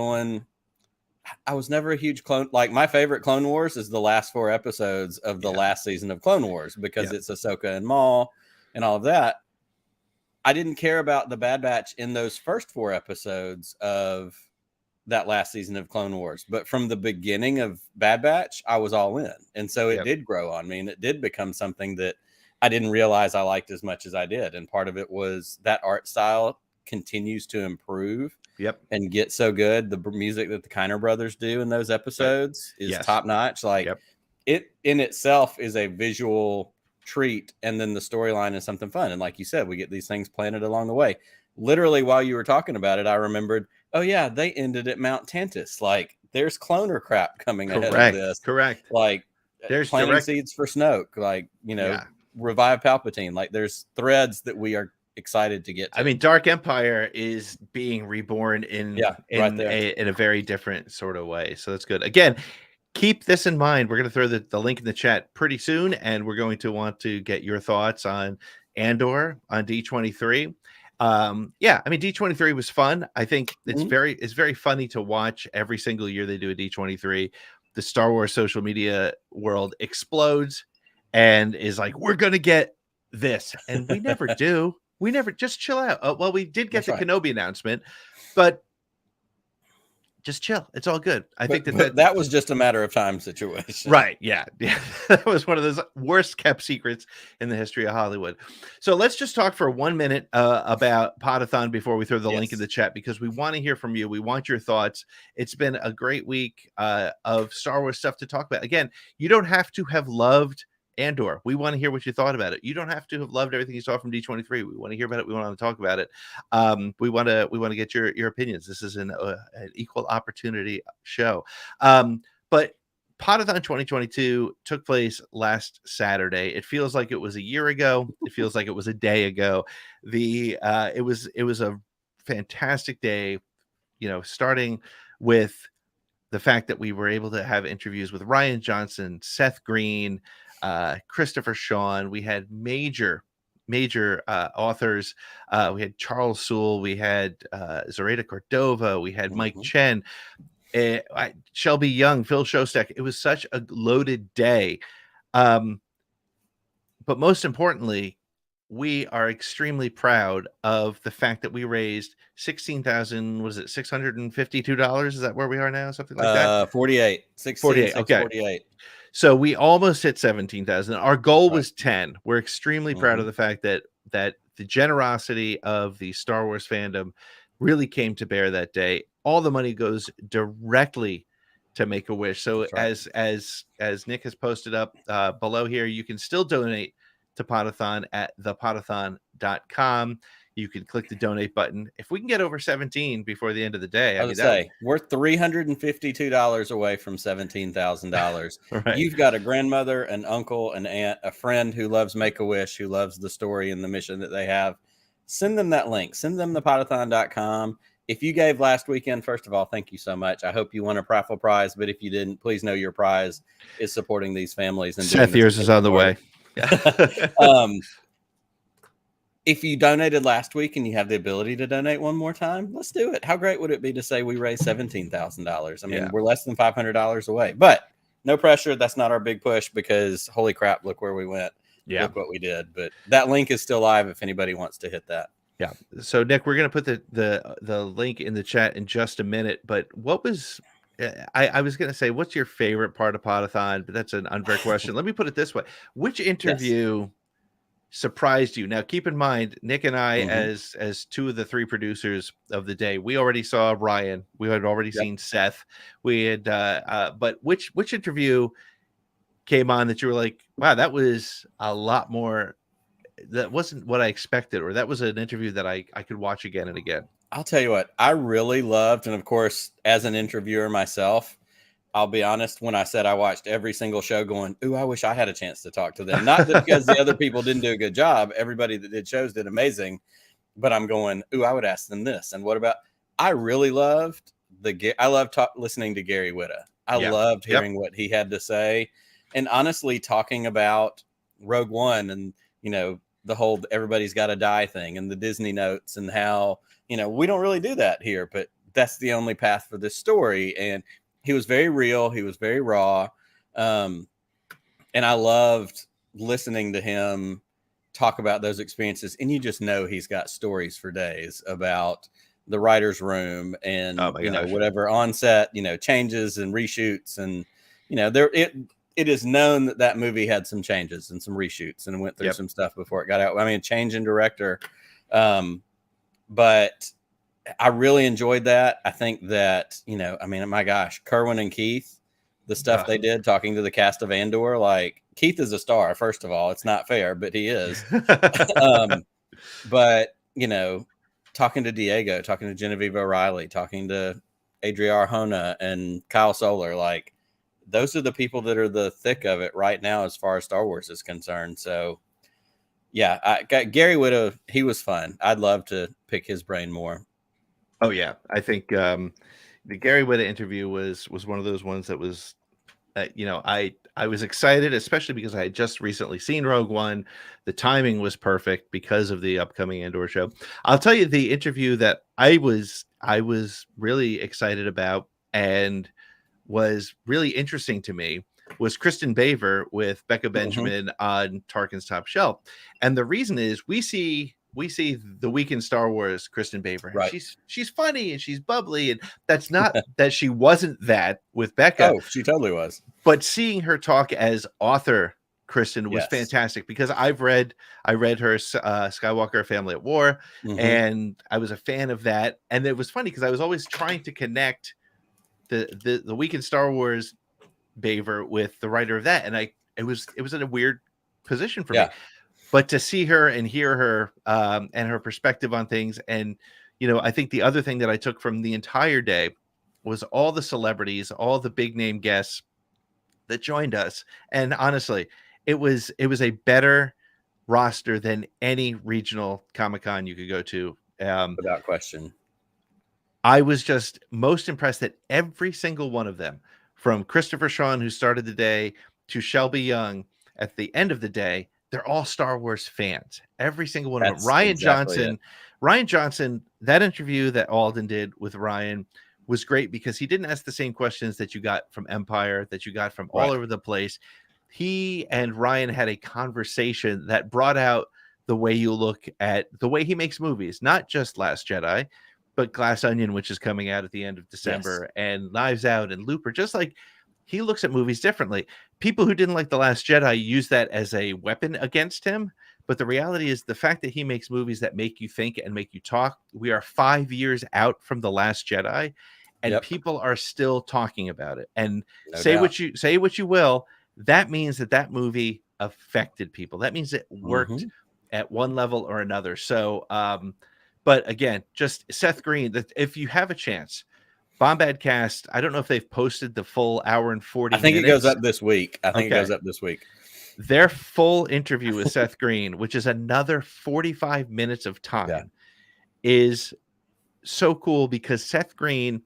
never a huge clone. Like my favorite Clone Wars is the last 4 episodes of the last season of Clone Wars because it's Ahsoka and Maul and all of that. I didn't care about the Bad Batch in those first 4 episodes of that last season of Clone Wars, but from the beginning of Bad Batch, I was all in, and so it did grow on me, and it did become something that I didn't realize I liked as much as I did. And part of it was that art style continues to improve. Yep. And get so good. The music that the Kiner brothers do in those episodes is top notch. Like it in itself is a visual treat, and then the storyline is something fun. And like you said, we get these things planted along the way. Literally, while you were talking about it, I remembered, oh yeah, they ended at Mount Tantus. Like there's cloner crap coming ahead of this. Correct. Like There's planting seeds for Snoke. Like revive Palpatine. Like there's threads that we are excited to get to. I mean, Dark Empire is being reborn in a very different sort of way. So that's good. Again, keep this in mind. We're going to throw the link in the chat pretty soon, and we're going to want to get your thoughts on Andor on D23. I mean, D23 was fun. I think it's very funny to watch. Every single year they do a D23. The Star Wars social media world explodes and is like, we're going to get this, and we never do. We never, just chill out. Well, we did get the Kenobi announcement, but just chill. It's all good. I think that was just a matter of time situation. Right. Yeah. That was one of those worst kept secrets in the history of Hollywood. So let's just talk for 1 minute about Podathon before we throw the link in the chat, because we want to hear from you. We want your thoughts. It's been a great week of Star Wars stuff to talk about. Again, you don't have to have loved Andor. We want to hear what you thought about it. You don't have to have loved everything you saw from D23. We want to hear about it. We want to talk about it. We want to get your opinions. This is an equal opportunity show. But Podathon 2022 took place last Saturday. It feels like it was a year ago. It feels like it was a day ago. It was a fantastic day. Starting with the fact that we were able to have interviews with Ryan Johnson, Seth Green, Christopher Sean. We had major authors. We had Charles Sewell. We had Zoraida Cordova. We had Mike Chen, Shelby Young, Phil Shostak. It was such a loaded day. But most importantly, we are extremely proud of the fact that we raised $16,652. Is that where we are now? Something like that? 48. 48. Okay. 48. So we almost hit 17,000. Our goal was 10. We're extremely proud of the fact that the generosity of the Star Wars fandom really came to bear that day. All the money goes directly to Make-A-Wish. So as Nick has posted up below here, you can still donate to Podathon at thepodathon.com. You can click the donate button. If we can get over 17 before the end of the day, I would say we're $352 away from $17,000. Right. You've got a grandmother, an uncle, an aunt, a friend who loves Make-A-Wish, who loves the story and the mission that they have. Send them that link. Send them the podathon.com. if you gave last weekend, first of all, thank you so much. I hope you won a raffle prize, but if you didn't, please know your prize is supporting these families and doing Seth, this yours is on the work. way. Yeah. If you donated last week and you have the ability to donate one more time, let's do it. How great would it be to say we raised $17,000? I mean, we're less than $500 away, but no pressure. That's not our big push because holy crap, look where we went. Yeah. Look what we did. But that link is still live if anybody wants to hit that. Yeah. So Nick, we're gonna put the link in the chat in just a minute. But what was I was gonna say, what's your favorite part of Podathon? But that's an unfair question. Let me put it this way: which interview surprised you? Now, keep in mind, Nick and I, as two of the three producers of the day, we already saw Ryan. We had already seen Seth. We had, but which interview came on that you were like, wow, that was a lot more. That wasn't what I expected, or that was an interview that I could watch again and again. I'll tell you what, I really loved, and of course, as an interviewer myself, I'll be honest, when I said I watched every single show going, ooh, I wish I had a chance to talk to them. Not that because the other people didn't do a good job. Everybody that did shows did amazing. But I'm going, ooh, I would ask them this. And what about, I really loved listening to Gary Whitta. I loved hearing what he had to say. And honestly, talking about Rogue One and, the whole everybody's got to die thing and the Disney notes and how, we don't really do that here, but that's the only path for this story. And he was very real. He was very raw. And I loved listening to him talk about those experiences. And you just know he's got stories for days about the writer's room and, whatever on set, changes and reshoots. And, it is known that movie had some changes and some reshoots and went through some stuff before it got out. I mean, change in director. But I really enjoyed that. I think that, my gosh, Kerwin and Keith, the stuff they did talking to the cast of Andor, like Keith is a star. First of all, it's not fair, but he is. But, talking to Diego, talking to Genevieve O'Reilly, talking to Adria Arjona and Kyle Solar, like those are the people that are the thick of it right now, as far as Star Wars is concerned. So yeah, Gary Whitta, he was fun. I'd love to pick his brain more. Oh yeah, I think the Gary Whitta interview was one of those ones that was, I was excited, especially because I had just recently seen Rogue One. The timing was perfect because of the upcoming Andor show. I'll tell you the interview that I was really excited about and was really interesting to me was Kristen Baver with Becca Benjamin on Tarkin's Top Shelf. And the reason is we see the Week in Star Wars Kristen Baver. Right. She's funny and she's bubbly, and that's not that she wasn't that with Becca. Oh, she totally was. But seeing her talk as author Kristen was fantastic because I read her Skywalker Family at War, and I was a fan of that. And it was funny because I was always trying to connect the Week in Star Wars Baver with the writer of that, and it was in a weird position for me. But to see her and hear her and her perspective on things, and I think the other thing that I took from the entire day was all the celebrities, all the big name guests that joined us, and honestly, it was a better roster than any regional Comic-Con you could go to, without question. I was just most impressed that every single one of them, from Christopher Sean, who started the day, to Shelby Young at the end of the day, they're all Star Wars fans. Every single one of them. Ryan Johnson, that interview that Alden did with Ryan was great because he didn't ask the same questions that you got from Empire, that you got from all over the place. He and Ryan had a conversation that brought out the way you look at the way he makes movies, not just Last Jedi, but Glass Onion, which is coming out at the end of December, and Knives Out and Looper. Just like he looks at movies differently. People who didn't like The Last Jedi use that as a weapon against him. But the reality is the fact that he makes movies that make you think and make you talk. We are 5 years out from The Last Jedi, and people are still talking about it. And say what you will, that means that movie affected people. That means it worked at one level or another. So, but again, just Seth Green, that if you have a chance, Bombad Cast, I don't know if they've posted the full hour and 40 minutes. I think it goes up this week. It goes up this week. Their full interview with Seth Green, which is another 45 minutes of time, is so cool because Seth Green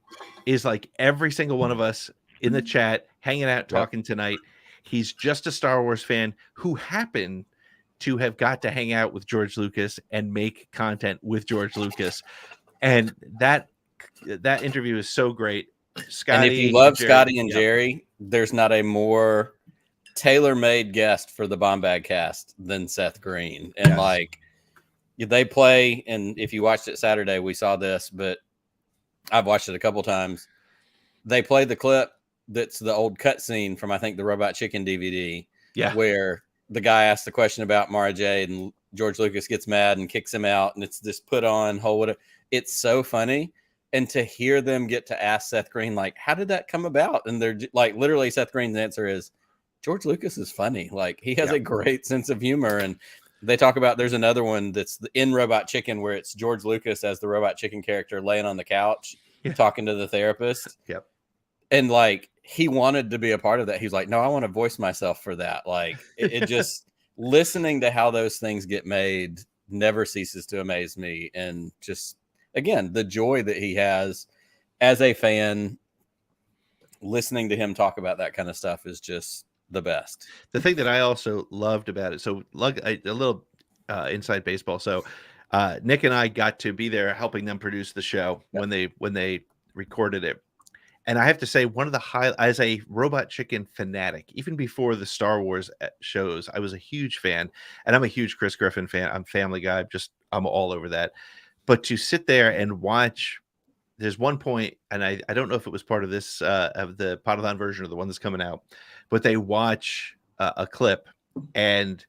is like every single one of us in the chat, hanging out, talking tonight. He's just a Star Wars fan who happened to have got to hang out with George Lucas and make content with George Lucas. And that interview is so great. And if you Scotty love and Jerry, Scotty and Jerry, there's not a more tailor-made guest for the Bombag cast than Seth Green. And like they play, and if you watched it Saturday, we saw this, but I've watched it a couple times. They play the clip that's the old cutscene from, I think, the Robot Chicken DVD, where the guy asks the question about Mara Jade and George Lucas gets mad and kicks him out, and it's this put on whole whatever. It's so funny. And to hear them get to ask Seth Green, like, how did that come about? And they're like, literally, Seth Green's answer is, George Lucas is funny. Like, he has a great sense of humor. And they talk about, there's another one that's in Robot Chicken where it's George Lucas as the Robot Chicken character laying on the couch talking to the therapist. And like, he wanted to be a part of that. He's like, no, I want to voice myself for that. Like, it just listening to how those things get made never ceases to amaze me. And just, again, the joy that he has as a fan, listening to him talk about that kind of stuff is just the best. The thing that I also loved about it, so a little inside baseball. So Nick and I got to be there helping them produce the show when they recorded it. And I have to say, one of the as a Robot Chicken fanatic, even before the Star Wars shows, I was a huge fan, and I'm a huge Chris Griffin fan. I'm Family Guy. I'm all over that. But to sit there and watch, there's one point, and I don't know if it was part of this of the Podathon version or the one that's coming out, but they watch a clip, and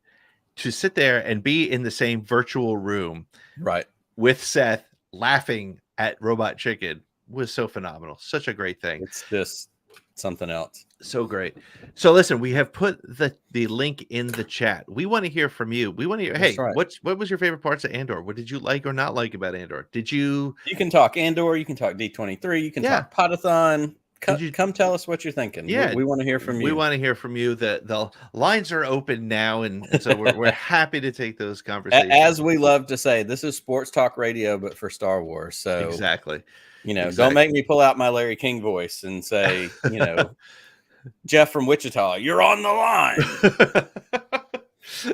to sit there and be in the same virtual room, with Seth laughing at Robot Chicken was so phenomenal. Such a great thing. It's just something else. So great. So listen, we have put the link in the chat. We want to hear from you. We want to hear, hey, what was your favorite parts of Andor? What did you like or not like about Andor? You can talk Andor, you can talk D23, you can talk Podathon. Come tell us what you're thinking. Yeah, we want to hear from you. We want to hear from you. The lines are open now, and so we're happy to take those conversations. As we love to say, this is sports talk radio, but for Star Wars. So exactly. Don't make me pull out my Larry King voice and say, Jeff from Wichita, you're on the line.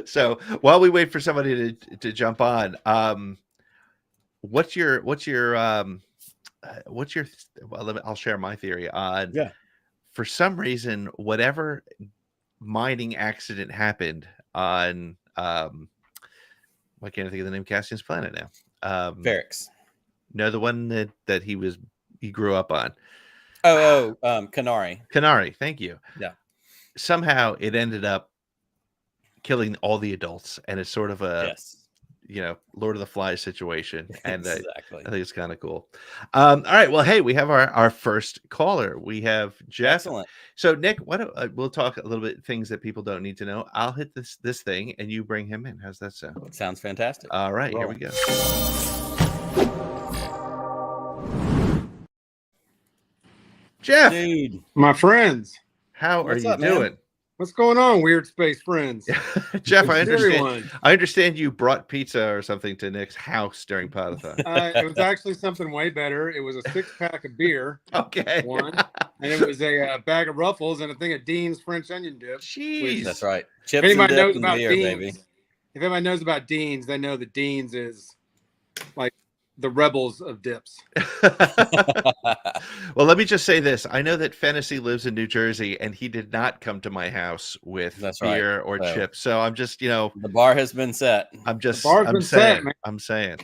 So while we wait for somebody to jump on, I'll share my theory on. For some reason, whatever mining accident happened on, why can't I think of the name? Cassian's Planet now. Ferrix. No, the one that he grew up on. Kenari. Kenari, thank you. Yeah. Somehow it ended up killing all the adults, and it's sort of a Lord of the Flies situation. And exactly. I think it's kind of cool. All right. Well, hey, we have our first caller. We have Jeff. Excellent. So Nick, we'll talk a little bit things that people don't need to know. I'll hit this thing and you bring him in. How's that sound? Sounds fantastic. All right, here we go. Jeff, dude, my friends, how are you doing? Man? What's going on, weird space friends? Jeff, I understand you brought pizza or something to Nick's house during Podathon. It was actually something way better. It was a 6-pack of beer. Okay. One, and it was a bag of Ruffles and a thing of Dean's French onion dip. Jeez, that's right. Chips if anybody knows about beer, Dean's, baby. If anybody knows about Dean's, they know that Dean's is like the rebels of dips. Well, let me just say this. I know that Fennessy lives in New Jersey, and he did not come to my house with beer or chips. So I'm just, the bar has been set. I'm saying.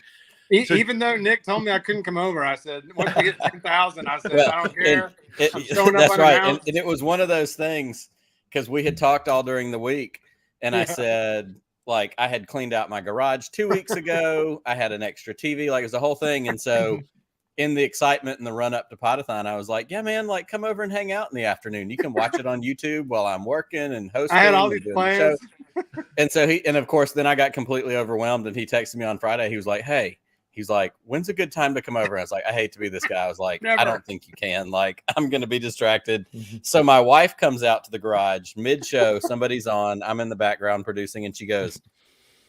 Even though Nick told me I couldn't come over, I said, once we get 10,000, I said, I don't care. I'm showing up that's on right. And it was one of those things because we had talked all during the week, and I said, like, I had cleaned out my garage 2 weeks ago. I had an extra TV, like it was the whole thing. And so in the excitement and the run up to Podathon, I was like, yeah, man, like come over and hang out in the afternoon. You can watch it on YouTube while I'm working and hosting. I had all these plans. And so and of course, then I got completely overwhelmed and he texted me on Friday. He was like, hey, he's like, when's a good time to come over? I was like, I hate to be this guy. I was like, never. I don't think you can. Like, I'm going to be distracted. So my wife comes out to the garage mid-show. Somebody's on. I'm in the background producing. And she goes,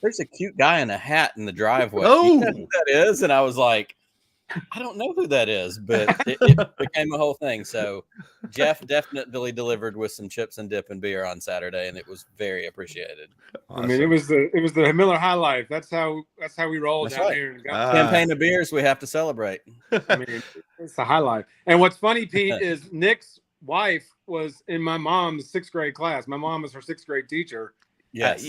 there's a cute guy in a hat in the driveway. Oh, you know who that is? And I was like, I don't know who that is, but it became a whole thing. So Jeff definitely delivered with some chips and dip and beer on Saturday, and it was very appreciated. Awesome. I mean, it was the Miller High Life. That's how we roll down here. Campaign of beers we have to celebrate. I mean, it's the high life. And what's funny, Pete, is Nick's wife was in my mom's 6th grade class. My mom was her 6th grade teacher. Yes.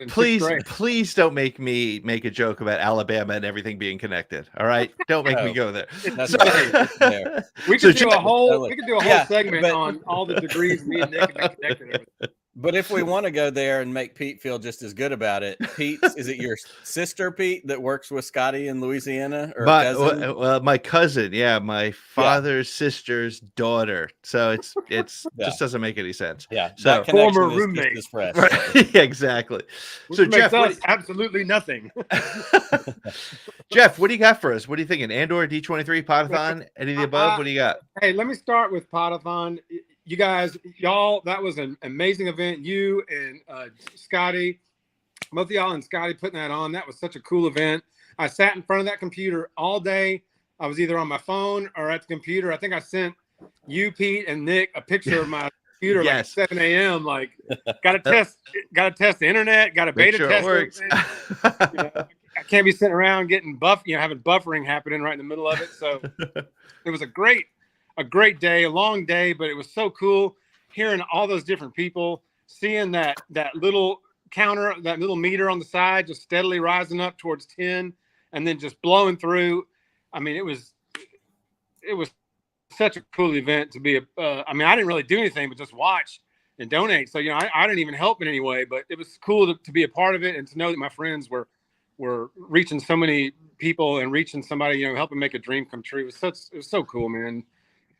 Please don't make me make a joke about Alabama and everything being connected. All right, don't make me go there. We could do a whole segment on all the degrees me and Nick have been connected. But if we want to go there and make Pete feel just as good about it, Pete, is it your sister Pete that works with Scotty in Louisiana, or cousin? Well, my cousin, my father's sister's daughter. So it's just doesn't make any sense. Yeah, so former roommate is fresh. Right. Exactly. Which so Jeff, absolutely nothing. Jeff, what do you got for us? What are you thinking? Andor, D23, Podathon, any of the above? What do you got? Hey, let me start with Podathon. You guys, y'all, that was an amazing event. You and Scotty, both of y'all and Scotty putting that on. That was such a cool event. I sat in front of that computer all day. I was either on my phone or at the computer. I think I sent you, Pete, and Nick a picture of my computer like 7 a.m. Like, got to test the internet, got to beta test it. I can't be sitting around getting having buffering happening right in the middle of it. So it was a great day, a long day, but it was so cool hearing all those different people, seeing that little counter, that little meter on the side, just steadily rising up towards 10 and then just blowing through. I mean, it was such a cool event to be I didn't really do anything but just watch and donate. So, I didn't even help in any way, but it was cool to be a part of it and to know that my friends were reaching so many people and reaching somebody, helping make a dream come true. It was so cool, man.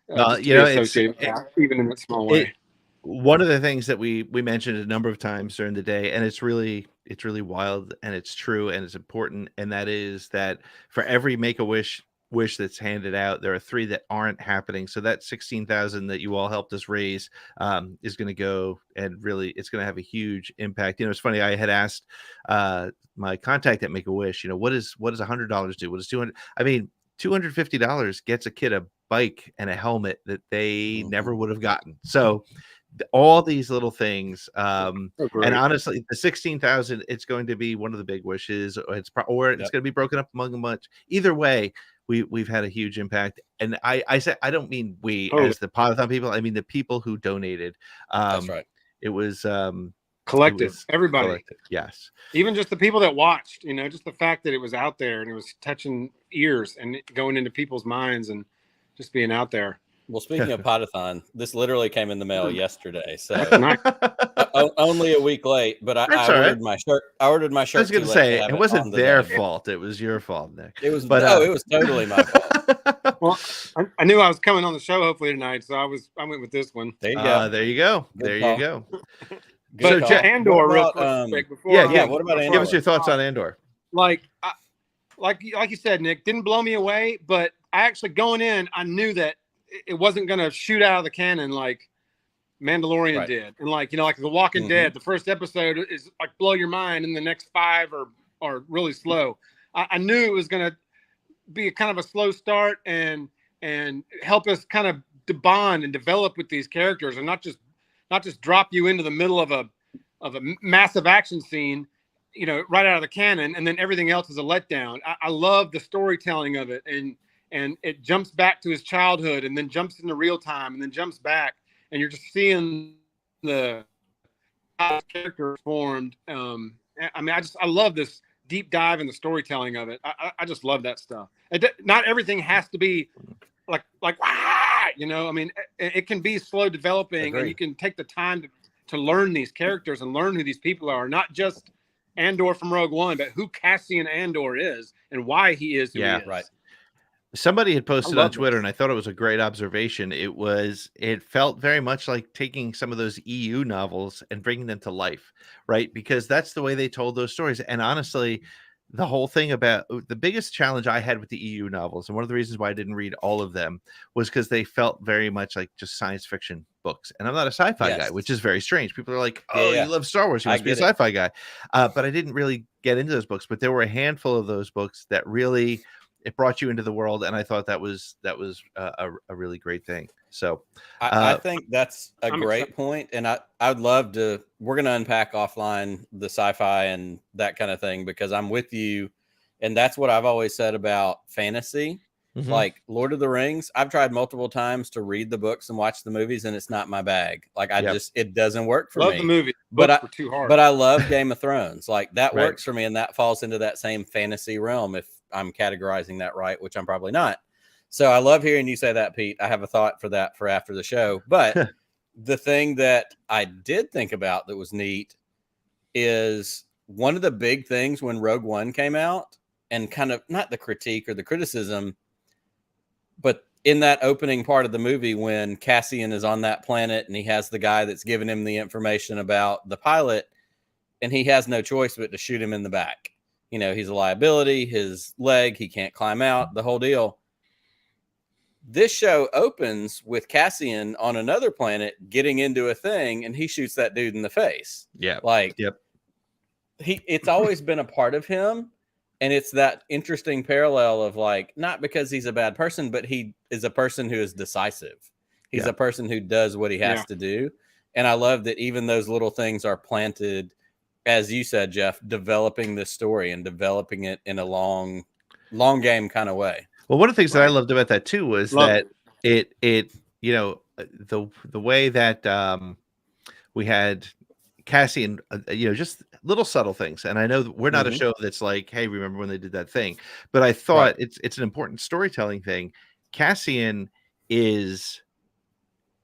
Even in that small way. One of the things that we mentioned a number of times during the day, and it's really wild and it's true and it's important, and that is that for every Make-A-Wish that's handed out, there are 3 that aren't happening. So that 16,000 that you all helped us raise is going to go, and really it's going to have a huge impact. It's funny, I had asked my contact at Make-A-Wish, what does $100 do? What does 200? I mean, $250 gets a kid a bike and a helmet that they never would have gotten. So all these little things, and honestly, the 16,000, it's going to be one of the big wishes, or it's going to be broken up among a bunch. Either way, we've had a huge impact. And I said, I don't mean we as the Podathon people, I mean the people who donated. That's right. It was collective, everybody. Collective. Yes, even just the people that watched, just the fact that it was out there and it was touching ears and going into people's minds and just being out there. Well, speaking of Podathon, this literally came in the mail yesterday, so only a week late. But I ordered my shirt. I ordered my shirt. I was going to say it wasn't their fault; it was your fault, Nick. It was, but it was totally my fault. Well, I knew I was coming on the show hopefully tonight, so I went with this one. There you go. There you go. There you go. So Andor, real quick. Before what about Andor? Give us your thoughts on Andor. Like you said, Nick, didn't blow me away, but I actually going in, I knew that it wasn't going to shoot out of the cannon like Mandalorian did. And like The Walking Dead, the first episode is like blow your mind and the next 5 are really slow. I knew it was going to be kind of a slow start and help us kind of bond and develop with these characters and not just drop you into the middle of a massive action scene, right out of the cannon. And then everything else is a letdown. I love the storytelling of it. And it jumps back to his childhood and then jumps into real time and then jumps back. And you're just seeing the character formed. I love this deep dive in the storytelling of it. I just love that stuff. Not everything has to be like, it can be slow developing. And you can take the time to learn these characters and learn who these people are, not just Andor from Rogue One, but who Cassian Andor is and why he is who he is. Right. Somebody had posted on Twitter, and I thought it was a great observation. It felt very much like taking some of those EU novels and bringing them to life, right? Because that's the way they told those stories. And honestly, the whole thing about the biggest challenge I had with the EU novels, and one of the reasons why I didn't read all of them, was because they felt very much like just science fiction books. And I'm not a sci-fi guy, which is very strange. People are like, you love Star Wars, you must be a sci-fi guy. But I didn't really get into those books. But there were a handful of those books that really it brought you into the world, and I thought that was a really great thing. So I think that's a I'm great excited. point, and I'd love to. We're going to unpack offline the sci-fi and that kind of thing because I'm with you, and that's what I've always said about fantasy. mhm. Like Lord of the Rings, I've tried multiple times to read the books and watch the movies, and it's not my bag. Like Yep. it doesn't work for Love me. the movie. But Books were too hard. But I love Game of Thrones. Like that Right. works for me, and that falls into that same fantasy realm if I'm categorizing that right, which I'm probably not. So I love hearing you say that, Pete. I have a thought for that for after the show. But the thing that I did think about that was neat is one of the big things when Rogue One came out, and kind of not the critique or the criticism, but in that opening part of the movie when Cassian is on that planet and he has the guy that's giving him the information about the pilot, and he has no choice but to shoot him in the back. You know, he's a liability, his leg, he can't climb out, the whole deal. This show opens with Cassian on another planet getting into a thing, and he shoots that dude in the face. Yeah. Like, Yep. It's always been a part of him. And it's that interesting parallel of like, not because he's a bad person, but he is a person who is decisive. He's a person who does what he has to do. And I love that even those little things are planted, as you said, Jeff, developing this story and developing it in a long game kind of way. Well, one of the things that I loved about that too was that it you know, the way that we had Cassian, you know, just little subtle things. And I know that we're not a show that's like, hey, remember when they did that thing? But I thought it's an important storytelling thing. Cassian is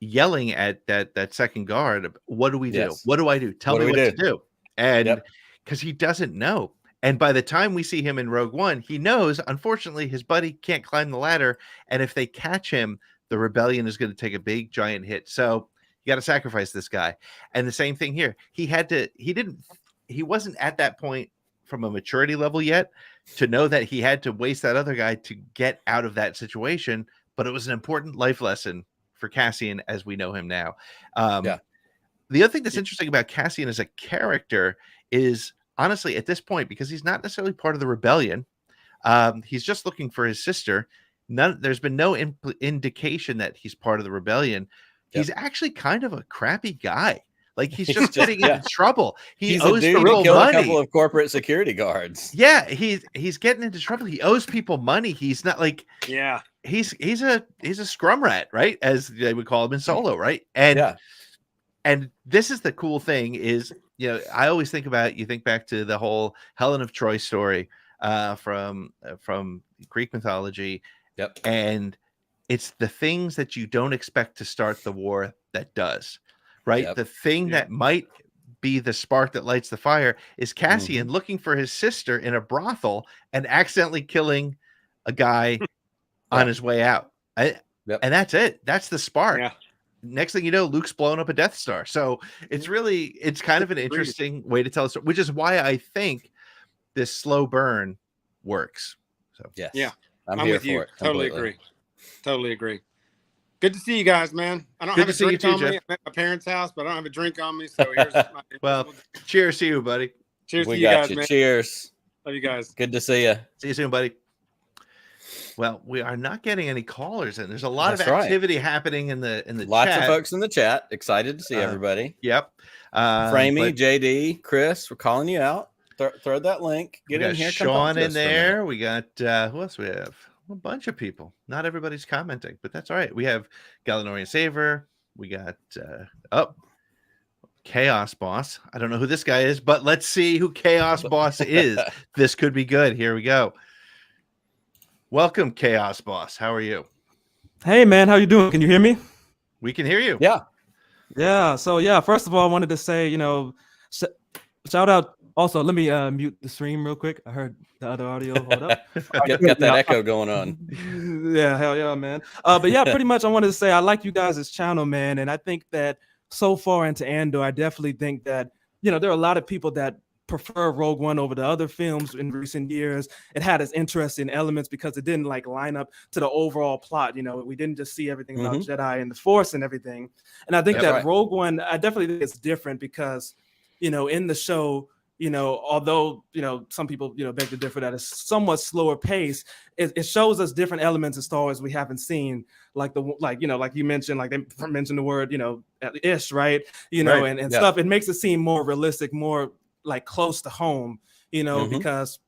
yelling at that second guard, what do we do? What do I do? Tell me what to do. And because he doesn't know. And by the time we see him in Rogue One, he knows, unfortunately, his buddy can't climb the ladder. And if they catch him, the rebellion is going to take a big, giant hit. So you got to sacrifice this guy. And the same thing here. He wasn't at that point from a maturity level yet to know that he had to waste that other guy to get out of that situation. But it was an important life lesson for Cassian as we know him now. The other thing that's interesting about Cassian as a character is, honestly, at this point, because he's not necessarily part of the rebellion, he's just looking for his sister. There's been no indication that he's part of the rebellion. He's actually kind of a crappy guy. Like he's just getting into trouble. He's owes a dude people who killed money. a couple of corporate security guards. Yeah, he's getting into trouble. He owes people money. He's not like he's a scrum rat, right? As they would call him in Solo, right? And this is the cool thing is, you know, I always think about, you think back to the whole Helen of Troy story from Greek mythology. And it's the things that you don't expect to start the war that does, right? The thing that might be the spark that lights the fire is Cassian looking for his sister in a brothel and accidentally killing a guy on his way out. And that's it. That's the spark. Next thing you know, Luke's blowing up a Death Star. So it's kind of an interesting way to tell a story, which is why I think this slow burn works. So I'm with you. Totally agree. Good to see you guys, man. I don't have a drink on me. I'm at my parents' house, but I don't have a drink on me. So here's my well, cheers to you, buddy. Cheers to you guys, man. Cheers. Love you guys. Good to see you. See you soon, buddy. Well, we are not getting any callers in. There's a lot of activity happening in the Lots chat. of folks in the chat. Excited to see everybody. Yep. Framey, JD, Chris, we're calling you out. Throw that link. Get in here. Sean in there. We got who else we have? A bunch of people. Not everybody's commenting, but that's all right. We have Galanorian Saver. We got Chaos Boss. I don't know who this guy is, but let's see who Chaos Boss is. This could be good. Here we go. Welcome, Chaos Boss. How are you? Hey, man. How you doing? Can you hear me? We can hear you. Yeah. So, first of all, I wanted to say, shout out. Also, let me mute the stream real quick. I heard the other audio. Hold up. Got that echo going on. Yeah, hell yeah, man. But yeah, pretty much I wanted to say I like you guys' channel, man. And I think that so far into Andor, I definitely think that, there are a lot of people that prefer Rogue One over the other films in recent years. It had its interesting elements because it didn't line up to the overall plot. We didn't just see everything about Jedi and the Force and everything. And I think Rogue One, I definitely think it's different because, in the show, although some people beg to differ that it's somewhat slower pace, it shows us different elements of Star Wars we haven't seen, like like you mentioned, like they mentioned the word ish, right? Right. And stuff. It makes it seem more realistic, more like close to home, because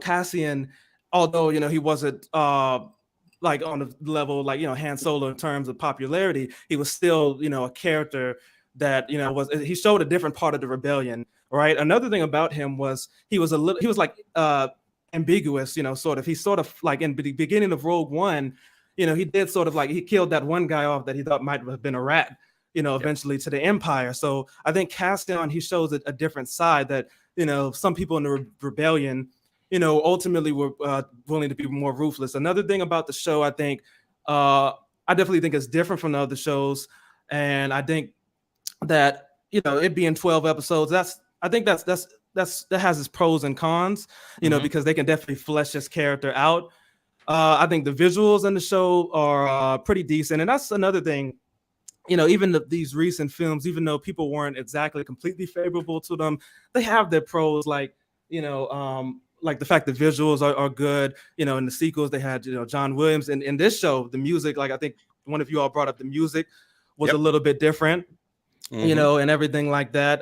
Cassian, although he wasn't like on the level like Han Solo in terms of popularity, he was still a character that he showed a different part of the rebellion, right? Another thing about him was he was like ambiguous, sort of. He sort of like in the beginning of Rogue One, he did sort of like he killed that one guy off that he thought might have been a rat, eventually to the Empire. So I think Cassian, he shows a different side that some people in the rebellion ultimately were willing to be more ruthless. Another thing about the show, I think, I definitely think it's different from the other shows, and I think that it being 12 episodes, that has its pros and cons, because they can definitely flesh this character out. I think the visuals in the show are pretty decent, and that's another thing. Even these recent films, even though people weren't exactly completely favorable to them, they have their pros, like like the fact that visuals are good. In the sequels they had John Williams, and in this show the music, like I think one of you all brought up, the music was a little bit different, and everything like that.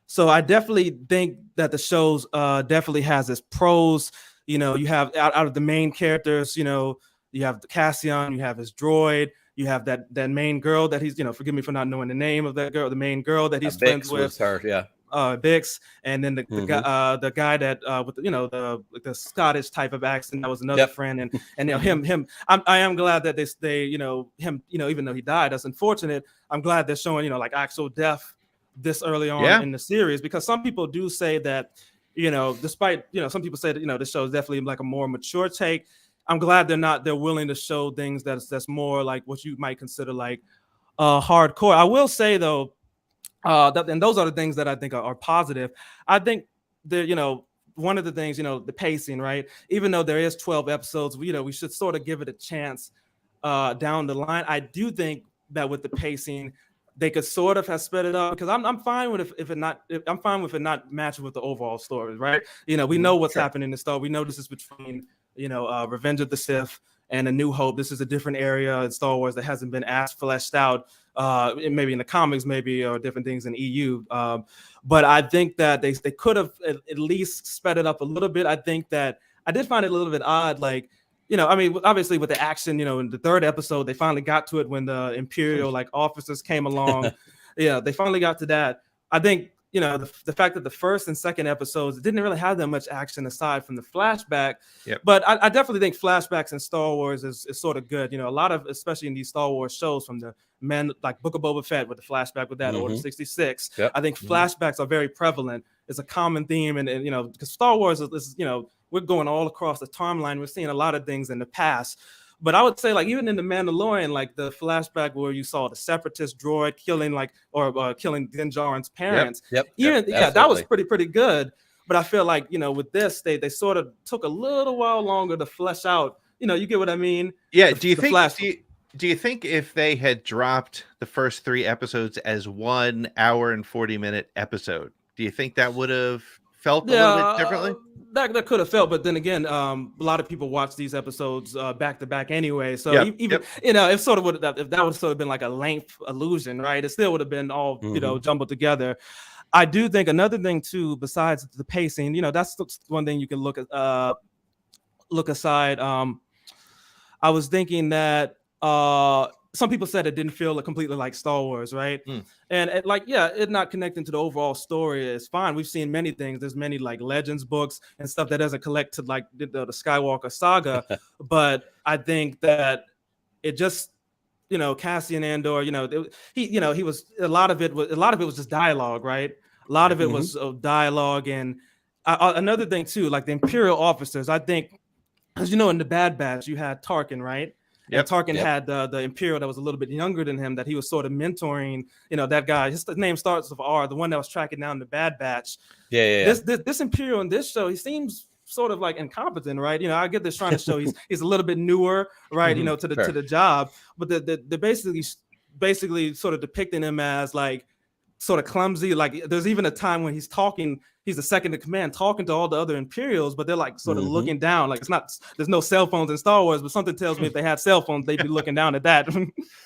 So I definitely think that the shows definitely has its pros. You have out of the main characters, you have Cassian, you have his droid, you have that main girl that he's, forgive me for not knowing the name of that girl, the main girl that he's friends with. Her, yeah. Bix, and then the guy that with the Scottish type of accent, that was another friend, and him. I am glad that they him even though he died, that's unfortunate. I'm glad they're showing like actual death this early on in the series, because some people do say that despite some people say that the show is definitely like a more mature take. I'm glad they're willing to show things that's more like what you might consider like hardcore. I will say though, and those are the things that I think are positive. I think one of the things, the pacing, right? Even though there is 12 episodes, we should sort of give it a chance down the line. I do think that with the pacing, they could sort of have sped it up, because I'm fine with I'm fine with it not matching with the overall story, right? We know what's happening in the story. We know this is between Revenge of the Sith and A New Hope. This is a different area in Star Wars that hasn't been as fleshed out, maybe in the comics, maybe, or different things in EU. But I think that they could have at least sped it up a little bit. I think that I did find it a little bit odd, like, I mean, obviously with the action, in the third episode, they finally got to it when the Imperial like officers came along. They finally got to that. I think, the fact that the first and second episodes didn't really have that much action aside from the flashback. But I definitely think flashbacks in Star Wars is sort of good. A lot of, especially in these Star Wars shows, from the like Book of Boba Fett with the flashback with that, Order 66. I think flashbacks are very prevalent. It's a common theme, and because Star Wars is we're going all across the timeline. We're seeing a lot of things in the past. But I would say, like, even in The Mandalorian, like the flashback where you saw the Separatist droid killing killing Din Djarin's parents. That was pretty good. But I feel like, with this, they sort of took a little while longer to flesh out. You get what I mean? Yeah. Do you think if they had dropped the first 3 episodes as 1 hour and 40-minute episode, do you think that would have felt a little bit differently? That could have felt, but then again, a lot of people watch these episodes back to back anyway. So even if sort of if that would sort of been like a length illusion, right? It still would have been all jumbled together. I do think another thing too, besides the pacing, that's one thing you can look aside. I was thinking that some people said it didn't feel completely like Star Wars, right? And it not connecting to the overall story is fine. We've seen many things. There's many like Legends books and stuff that doesn't collect to like the Skywalker saga. But I think that it just, Cassian Andor, he was a lot of it was just dialogue, right? A lot of it was dialogue, and another thing too, like the Imperial officers. I think, as in the Bad Batch, you had Tarkin, right? And Tarkin had the Imperial that was a little bit younger than him, that he was sort of mentoring. That guy, his name starts with R, the one that was tracking down the Bad Batch. This Imperial in this show, he seems sort of like incompetent, right? I get this trying to show he's a little bit newer, right? To the job, but they're basically sort of depicting him as like sort of clumsy. Like there's even a time when he's talking, he's the second in command, talking to all the other Imperials, but they're like sort of looking down. Like there's no cell phones in Star Wars, but something tells me if they had cell phones, they'd be looking down at that.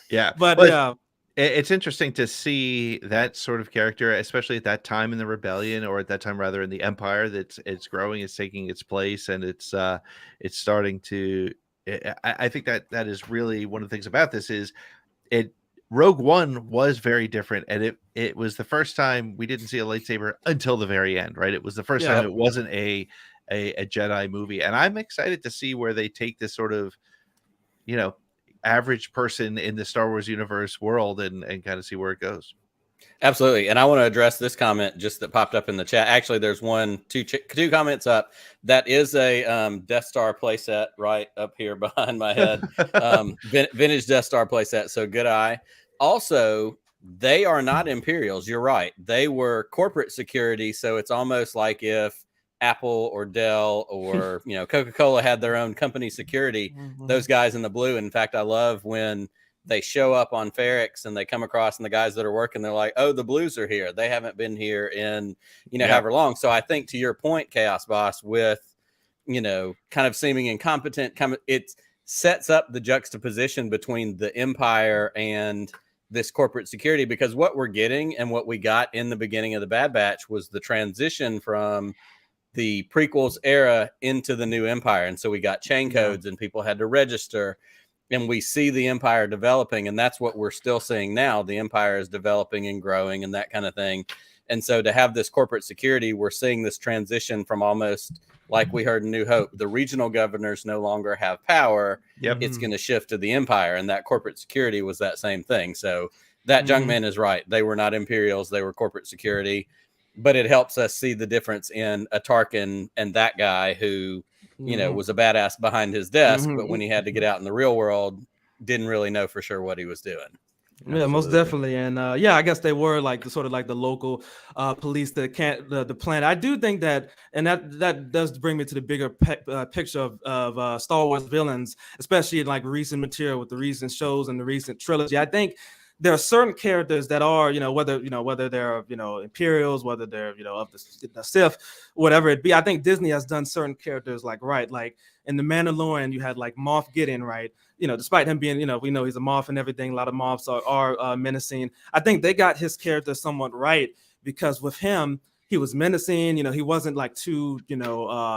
Yeah, but well, yeah. It's interesting to see that sort of character, especially at that time in the rebellion, or at that time rather in the Empire. That's it's growing, it's taking its place, and it's starting to. I think that is really one of the things about this is it. Rogue One was very different, and it was the first time we didn't see a lightsaber until the very end, right? It was the first time it wasn't a Jedi movie, and I'm excited to see where they take this sort of, average person in the Star Wars universe world and kind of see where it goes. Absolutely. And I want to address this comment just that popped up in the chat. Actually, there's two comments up. That is a Death Star playset right up here behind my head. Vintage Death Star playset. So good eye. Also, they are not Imperials. You're right. They were corporate security. So it's almost like if Apple or Dell or Coca-Cola had their own company security, those guys in the blue. In fact, I love when they show up on Ferrix and they come across, and the guys that are working, they're like, oh, the Blues are here. They haven't been here in however long. So I think to your point, Chaos Boss, with kind of seeming incompetent, it sets up the juxtaposition between the Empire and this corporate security, because what we're getting and what we got in the beginning of the Bad Batch was the transition from the prequels era into the new Empire. And so we got chain codes and people had to register, and we see the Empire developing. And that's what we're still seeing now. The Empire is developing and growing and that kind of thing. And so to have this corporate security, we're seeing this transition from almost like we heard in New Hope, the regional governors no longer have power. It's going to shift to the Empire, and that corporate security was that same thing. So that Junkman is right. They were not Imperials. They were corporate security. But it helps us see the difference in a Tarkin and that guy who, was a badass behind his desk, but when he had to get out in the real world, didn't really know for sure what he was doing. Yeah, most definitely. And I guess they were like the local police that can't the planet. I do think that, and that does bring me to the bigger picture of Star Wars villains, especially in like recent material with the recent shows and the recent trilogy. I think there are certain characters that are, whether they're, Imperials, whether they're, of the Sith, whatever it be. I think Disney has done certain characters like in The Mandalorian, you had like Moff Gideon, right? Despite him being, we know he's a Moff and everything, a lot of Moffs are menacing. I think they got his character somewhat right, because with him, he was menacing, he wasn't like too,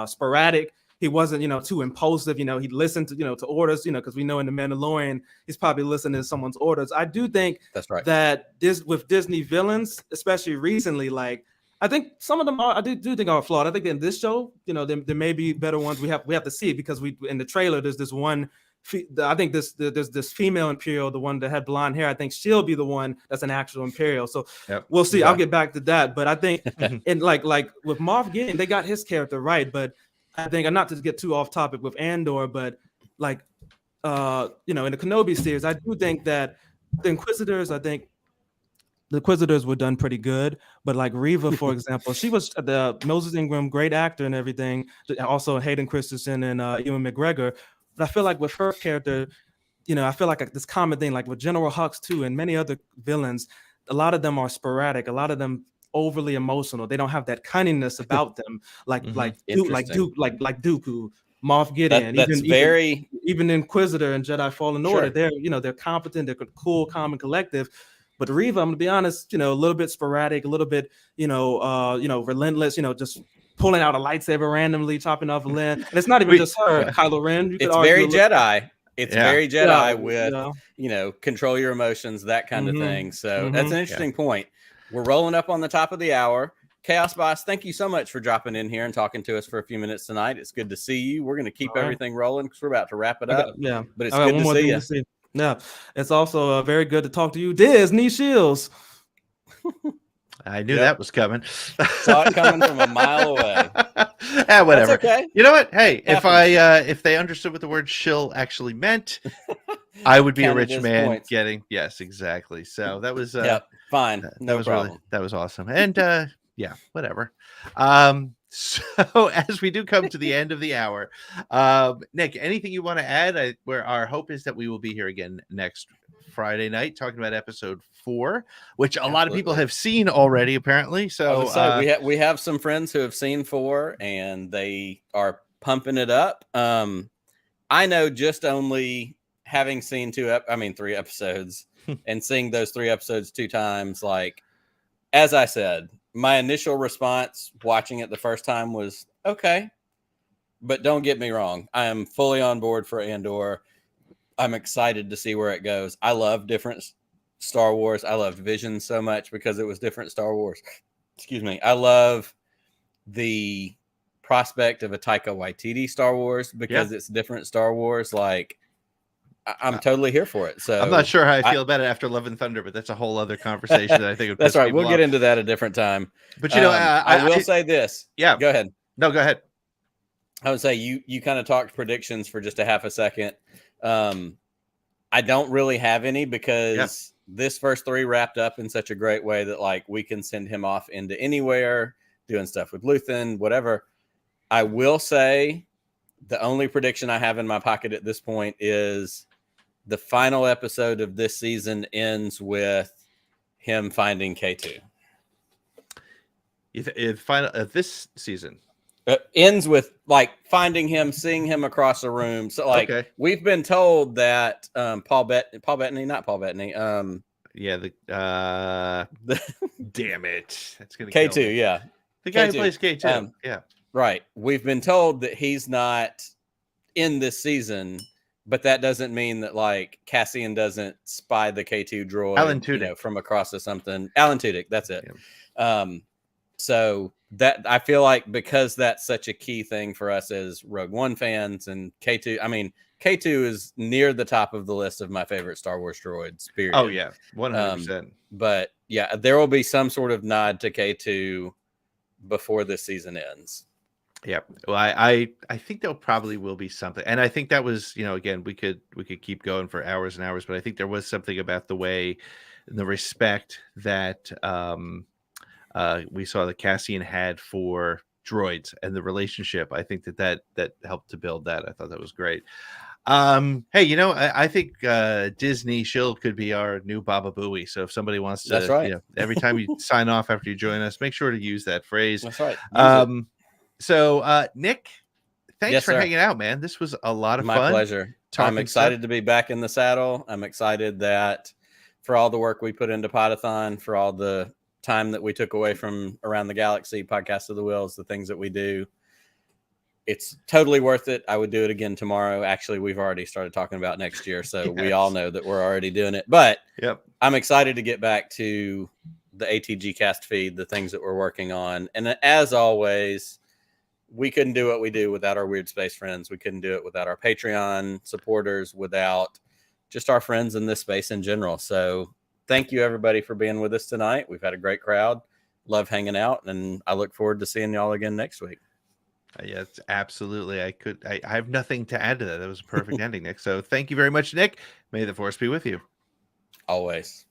sporadic. He wasn't, too impulsive. He listened to, to orders, because we know in The Mandalorian, he's probably listening to someone's orders. I do think that's right. That with Disney villains, especially recently, like I think some of them I do think are flawed. I think in this show, there may be better ones. We have to see it, because in the trailer, there's this one. I think there's this female Imperial, the one that had blonde hair. I think she'll be the one that's an actual Imperial. So we'll see. I'll get back to that. But I think in like with Moff Gideon, they got his character right, but I think, and not to get too off topic with Andor, but like, in the Kenobi series, I do think that the Inquisitors were done pretty good. But like Reva, for example, she was the Moses Ingram, great actor and everything. Also Hayden Christensen and Ewan McGregor. But I feel like with her character, I feel like this common thing, like with General Hux too, and many other villains, a lot of them are sporadic. A lot of them overly emotional. They don't have that cunningness about them, like Dooku, Moff Gideon, even Inquisitor and Jedi Fallen Order. They're competent, they're cool, calm, and collective. But Reva, I'm gonna be honest, a little bit sporadic, a little bit, relentless, just pulling out a lightsaber randomly, chopping off a limb. And it's not even just her, Kylo Ren. It's very Jedi. It's very Jedi with, control your emotions, that kind of thing. So that's an interesting point. We're rolling up on the top of the hour. Chaos Boss, thank you so much for dropping in here and talking to us for a few minutes tonight. It's good to see you. We're going to keep everything rolling because we're about to wrap it up. But it's good to see you. Yeah, it's also very good to talk to you, Disney Shields. I knew that was coming. Saw it coming from a mile away. Whatever. That's okay. You know what? Hey, if they understood what the word "shill" actually meant, I would be a rich man points. getting yes, exactly. So that was fine. No problem. That was awesome. And whatever. So as we do come to the end of the hour, Nick, anything you want to add? Where our hope is that we will be here again next Friday night, talking about episode 4, which a lot of people Absolutely. have seen already, apparently. I So would say we have some friends who have seen 4 and they are pumping it up. I know just only having seen 3 episodes and seeing those 3 episodes 2 times, like, as I said, my initial response watching it the first time was okay, but don't get me wrong, I am fully on board for Andor. I'm excited to see where it goes. I love different Star Wars. I loved Vision so much because it was different Star Wars. Excuse me. I love the prospect of a Taika Waititi Star Wars because it's different Star Wars. Like, I'm totally here for it. So I'm not sure how I feel about it after Love and Thunder, but that's a whole other conversation that I think would that's piss right. people We'll get off. into that a different time. But you know, I will say this. Yeah, go ahead. No, go ahead. I would say you kind of talked predictions for just a half a second. I don't really have any because this first 3 wrapped up in such a great way that, like, we can send him off into anywhere, doing stuff with Luthen, whatever. I will say the only prediction I have in my pocket at this point is the final episode of this season ends with him finding K2. This season ends with, like, finding him, seeing him across a room. So, like, we've been told that Paul Bettany. Yeah, damn it, that's gonna K2. kill me. Yeah, the guy K2. who plays K2. Yeah, right. We've been told that he's not in this season, but that doesn't mean that, like, Cassian doesn't spy the K2 droid, Alan Tudyk, from across or something. Alan Tudyk, that's it. Yeah. So that, I feel like, because that's such a key thing for us as Rogue One fans, and K2, I mean, K2 is near the top of the list of my favorite Star Wars droids, period. Oh yeah, 100%. But yeah, there will be some sort of nod to K2 before this season ends. Yeah, well, I think there probably will be something, and I think that was, again, we could keep going for hours and hours, but I think there was something about the way, the respect that we saw that Cassian had for droids and the relationship. I think that helped to build that. I thought that was great. Hey, I think Disney Shield could be our new Baba Booey. So if somebody wants to, that's right. Every time you sign off after you join us, make sure to use that phrase. That's right. So Nick, thanks for sir. hanging out, man. This was a lot of fun. My pleasure. I'm excited to be back in the saddle. I'm excited that for all the work we put into Podathon, for all the time that we took away from Around the Galaxy, Podcast of the Wheels, the things that we do. It's totally worth it. I would do it again tomorrow. Actually, we've already started talking about next year, so we all know that we're already doing it. But I'm excited to get back to the ATG cast feed, the things that we're working on. And as always, we couldn't do what we do without our Weird Space friends. We couldn't do it without our Patreon supporters, without just our friends in this space in general. So thank you, everybody, for being with us tonight. We've had a great crowd. Love hanging out, and I look forward to seeing y'all again next week. Yes, absolutely. I have nothing to add to that. That was a perfect ending, Nick. So thank you very much, Nick. May the Force be with you. Always.